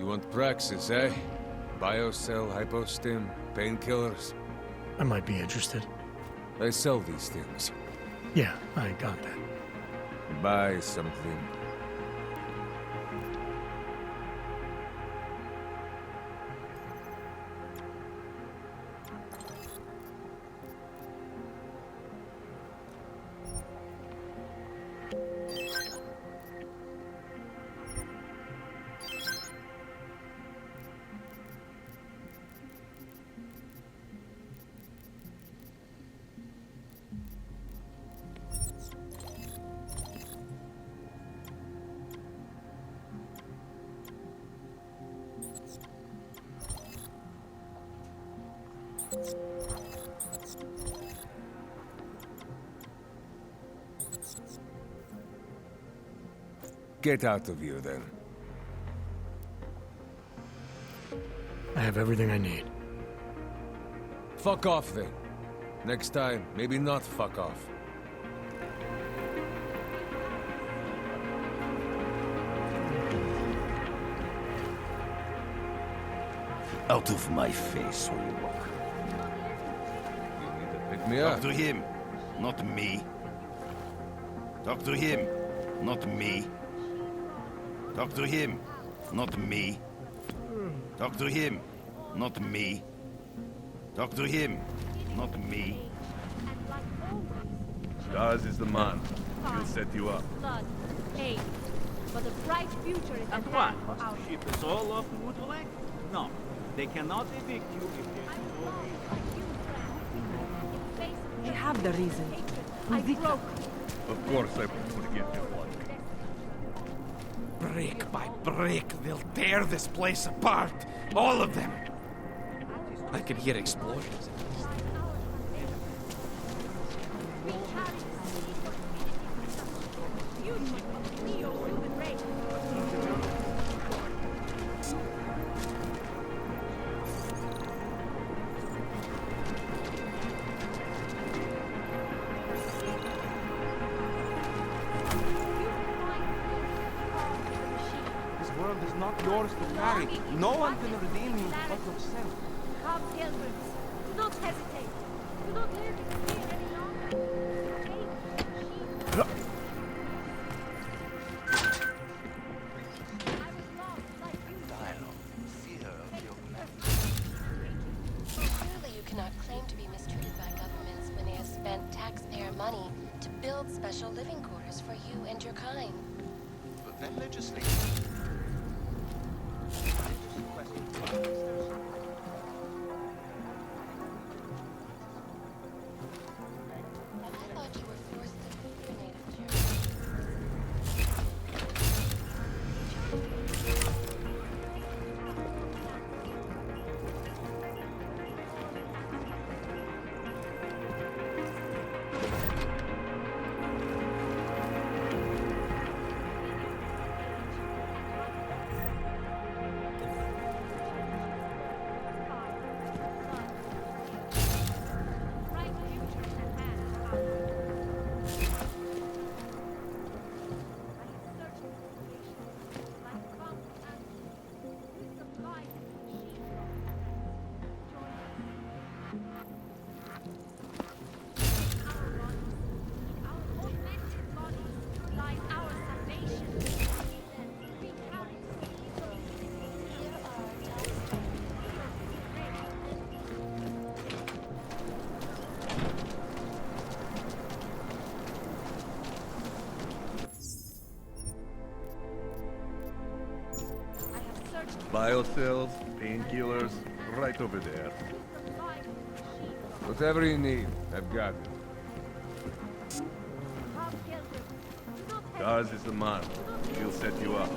S9: want praxis, eh? Biocell, hypostim, painkillers.
S1: I might be interested.
S9: I sell these things.
S1: Yeah, I got that.
S9: Buy something. Get out of here, then.
S1: I have everything I need.
S9: Fuck off, then. Next time, maybe not fuck off.
S14: Out of my face, Warlock.
S9: Pick me up.
S14: Talk to him, not me. Talk to him, not me. Talk to him, not me. Talk to him, not me. Talk to him, not me.
S24: Daz is the man. He'll set you up.
S16: Blood, pain. But a bright future is
S12: And what? Must the ship is all off the Woodland? No, they cannot evict you if there's no reason.
S5: You have the reason.
S16: I broke.
S24: Of course I won't forgive your blood.
S12: Brick by brick, they'll tear this place apart. All of them. I can hear explosions.
S17: Is not yours to carry. No one can redeem you but yourself.
S16: Come, pilgrims. Do not hesitate. Do not live in fear any longer.
S4: Surely you cannot claim to be mistreated by governments when they have spent taxpayer money to build special living quarters for you and your kind.
S14: But then legislate.
S4: I thought you were forced to leave your native Germany.
S24: Biocells, painkillers, right over there.
S9: Whatever you need, I've got it.
S24: Daz is the man. He'll set you up.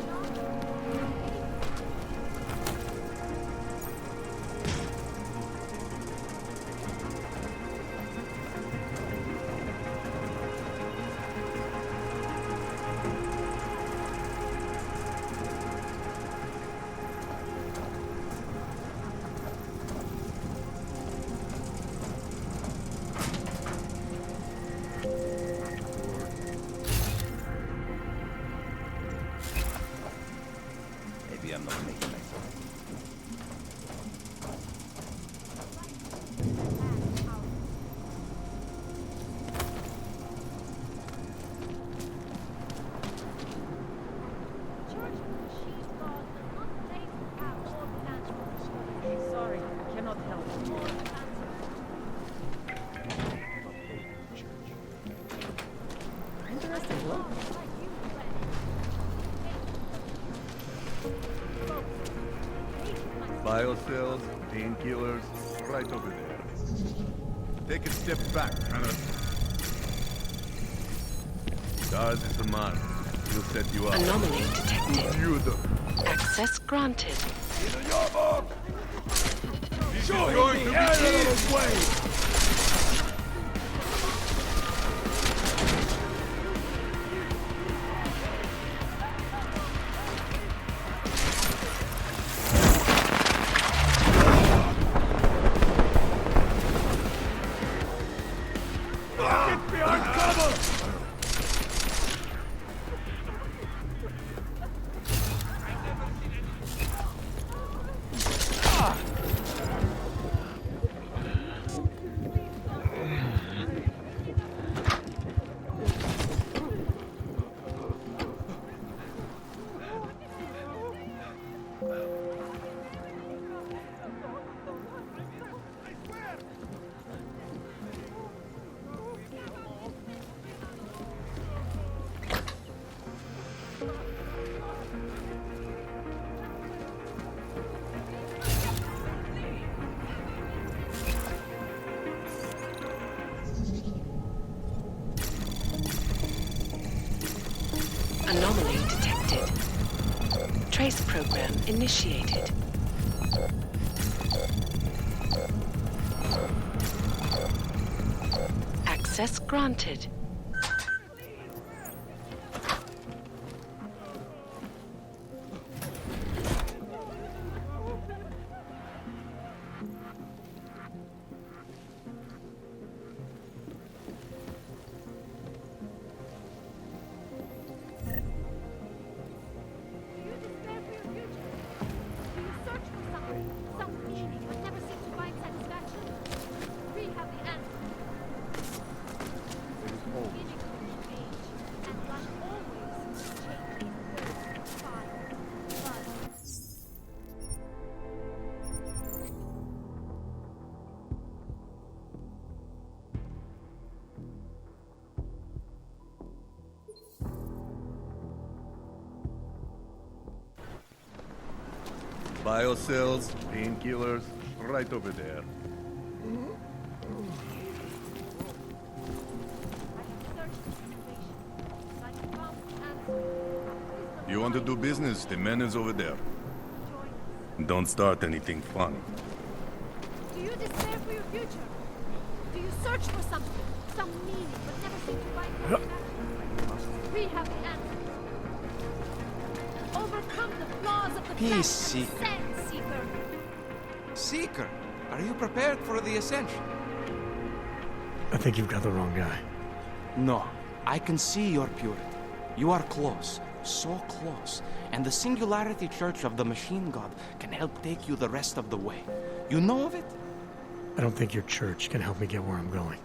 S14: man of making it.
S16: Sorry, I cannot help.
S5: Interesting look.
S24: Biocells, painkillers, right over there. Take a step back, Hannah. Daz is the man. He'll set you up.
S10: Anomaly detected.
S24: Beautiful.
S10: Access granted.
S24: Show him the out of the way!
S10: Anomaly detected. Trace program initiated. Access granted.
S24: Biocells, painkillers, right over there. You want to do business? The man is over there. Don't start anything funny.
S16: Do you despair for your future? Do you search for something, some meaning, but never seem to find satisfaction? We have the answer. Overcome the flaws of the
S12: Peace,
S16: Seeker. Seeker.
S12: Seeker, are you prepared for the ascension?
S1: I think you've got the wrong guy.
S17: No, I can see your purity. You are close, so close. And the Singularity Church of the Machine God can help take you the rest of the way. You know of it?
S1: I don't think your church can help me get where I'm going.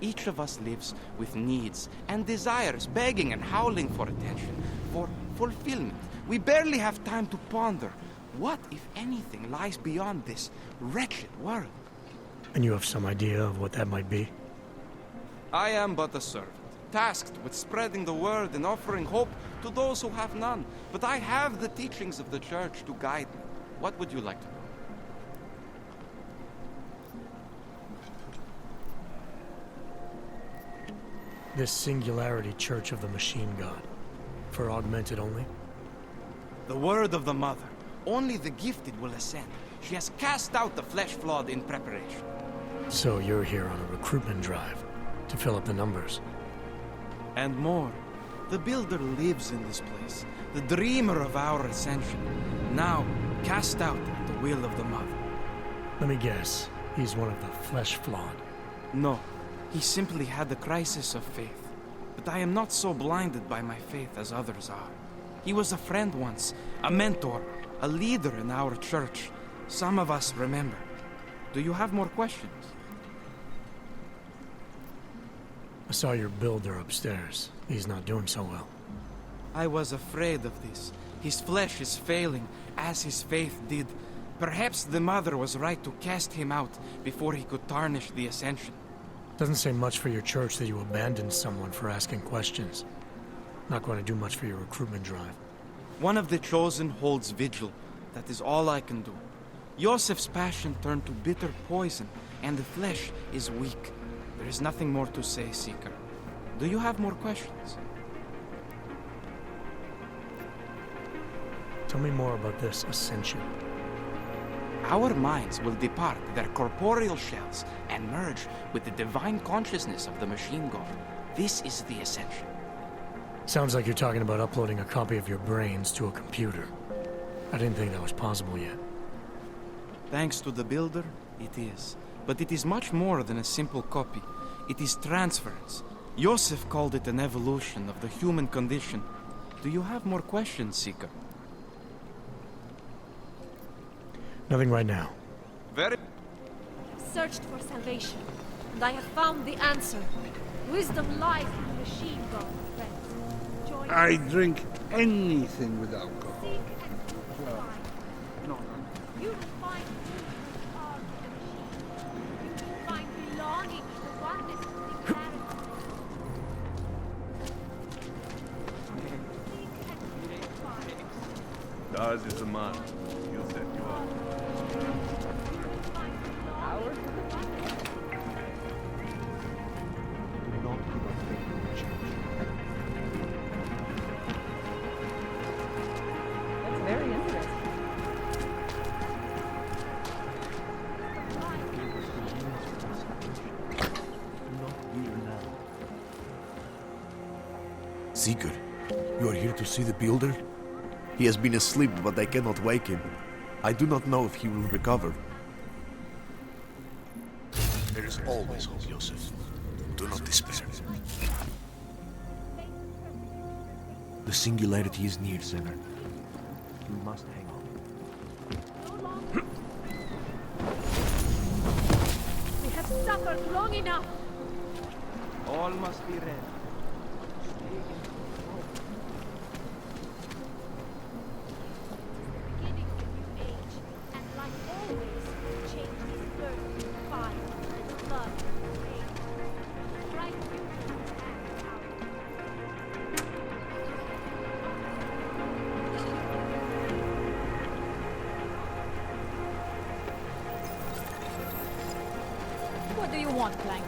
S17: Each of us lives with needs and desires, begging and howling for attention, for fulfillment. We barely have time to ponder what, if anything, lies beyond this wretched world.
S1: And you have some idea of what that might be?
S17: I am but a servant, tasked with spreading the word and offering hope to those who have none. But I have the teachings of the church to guide me. What would you like to know?
S1: This Singularity Church of the Machine God. For augmented only?
S17: The word of the Mother. Only the gifted will ascend. She has cast out the flesh-flawed in preparation.
S1: So you're here on a recruitment drive, to fill up the numbers.
S17: And more. The Builder lives in this place, the dreamer of our ascension. Now, cast out at the will of the Mother.
S1: Let me guess, he's one of the flesh-flawed.
S17: No, he simply had a crisis of faith. But I am not so blinded by my faith as others are. He was a friend once, a mentor, a leader in our church. Some of us remember. Do you have more questions?
S1: I saw your builder upstairs. He's not doing so well.
S17: I was afraid of this. His flesh is failing, as his faith did. Perhaps the mother was right to cast him out before he could tarnish the ascension.
S1: Doesn't say much for your church that you abandoned someone for asking questions. Not going to do much for your recruitment drive.
S17: One of the chosen holds vigil. That is all I can do. Yosef's passion turned to bitter poison, and the flesh is weak. There is nothing more to say, Seeker. Do you have more questions?
S1: Tell me more about this ascension.
S17: Our minds will depart their corporeal shells and merge with the divine consciousness of the machine god. This is the ascension.
S1: Sounds like you're talking about uploading a copy of your brains to a computer. I didn't think that was possible yet.
S17: Thanks to the builder, it is. But it is much more than a simple copy. It is transference. Yosef called it an evolution of the human condition. Do you have more questions, Seeker?
S1: Nothing right now.
S17: Very.
S16: I've searched for salvation, and I have found the answer. Wisdom lies in the machine god, friends. Join
S3: I
S16: us.
S3: drink anything with alcohol.
S16: Seek and you will find.
S3: No.
S16: You will find peace in the heart of the machine. You will find belonging in the oneness of the character.
S24: Daz is a man. He'll set you up.
S5: That's very interesting.
S23: Seeker, you are here to see the builder? He has been asleep, but I cannot wake him. I do not know if he will recover. There is always hope, Joseph. Do not despair. The singularity is near, Sever. You must hang on.
S16: We have suffered long enough.
S17: All must be read.
S16: Beginning a new age, and like always, change is birth to fire and love and rain. Bright future and power.
S5: What do you want, Plank?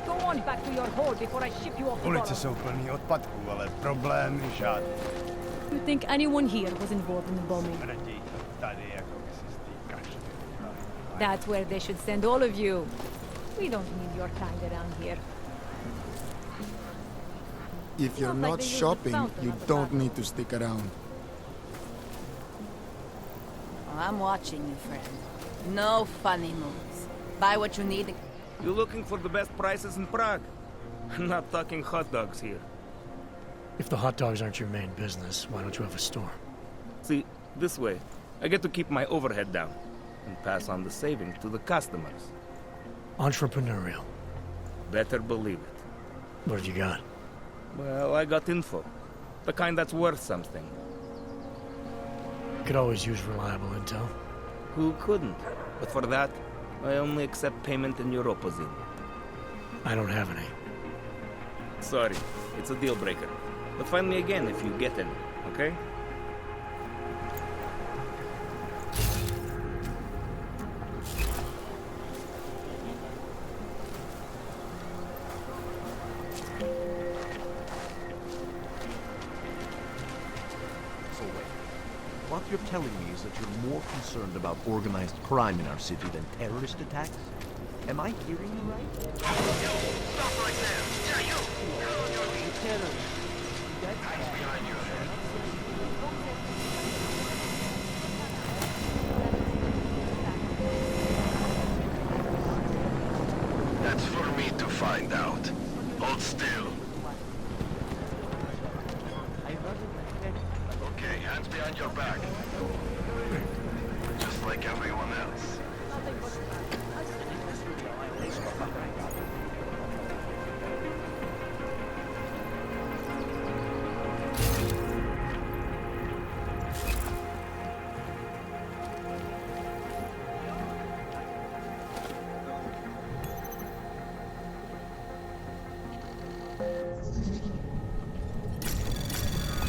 S5: Go on back to your hole before I ship you off to Boros.
S3: Politsesopani odpadků, ale problémy žádný.
S5: You think anyone here was involved in the bombing?
S3: Tady jako by si stýkáš.
S5: That's where they should send all of you. We don't need your kind around here.
S6: If you're
S5: Not like
S6: not
S5: they use the
S6: shopping,
S5: fountain
S6: you
S5: at the
S6: don't
S5: bathroom.
S6: need to stick around.
S21: I'm watching you, friend. No funny moves. Buy what you need.
S22: You're looking for the best prices in Prague? I'm not talking hot dogs here.
S1: If the hot dogs aren't your main business, why don't you have a store?
S22: See, this way, I get to keep my overhead down and pass on the savings to the customers.
S1: Entrepreneurial.
S22: Better believe it.
S1: What have you got?
S22: Well, I got info. The kind that's worth something.
S1: Could always use reliable intel.
S22: Who couldn't? But for that, I only accept payment in Europozin.
S1: I don't have any.
S22: Sorry, it's a deal breaker. But find me again if you get any, okay?
S23: So wait. What you're telling me is that you're more concerned about organized crime in our city than terrorist attacks? Am I hearing you right?
S11: Stop right there! Yeah, you! You're on your feet!
S23: Terrorist.
S11: Eyes behind your head. That's for me to find out. Hold still. Okay, behind your back. Just like everyone else.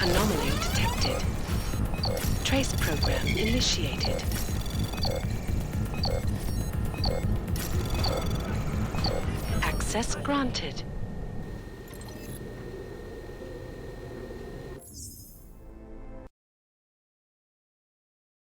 S10: Anomaly detected. Trace program initiated. Access granted.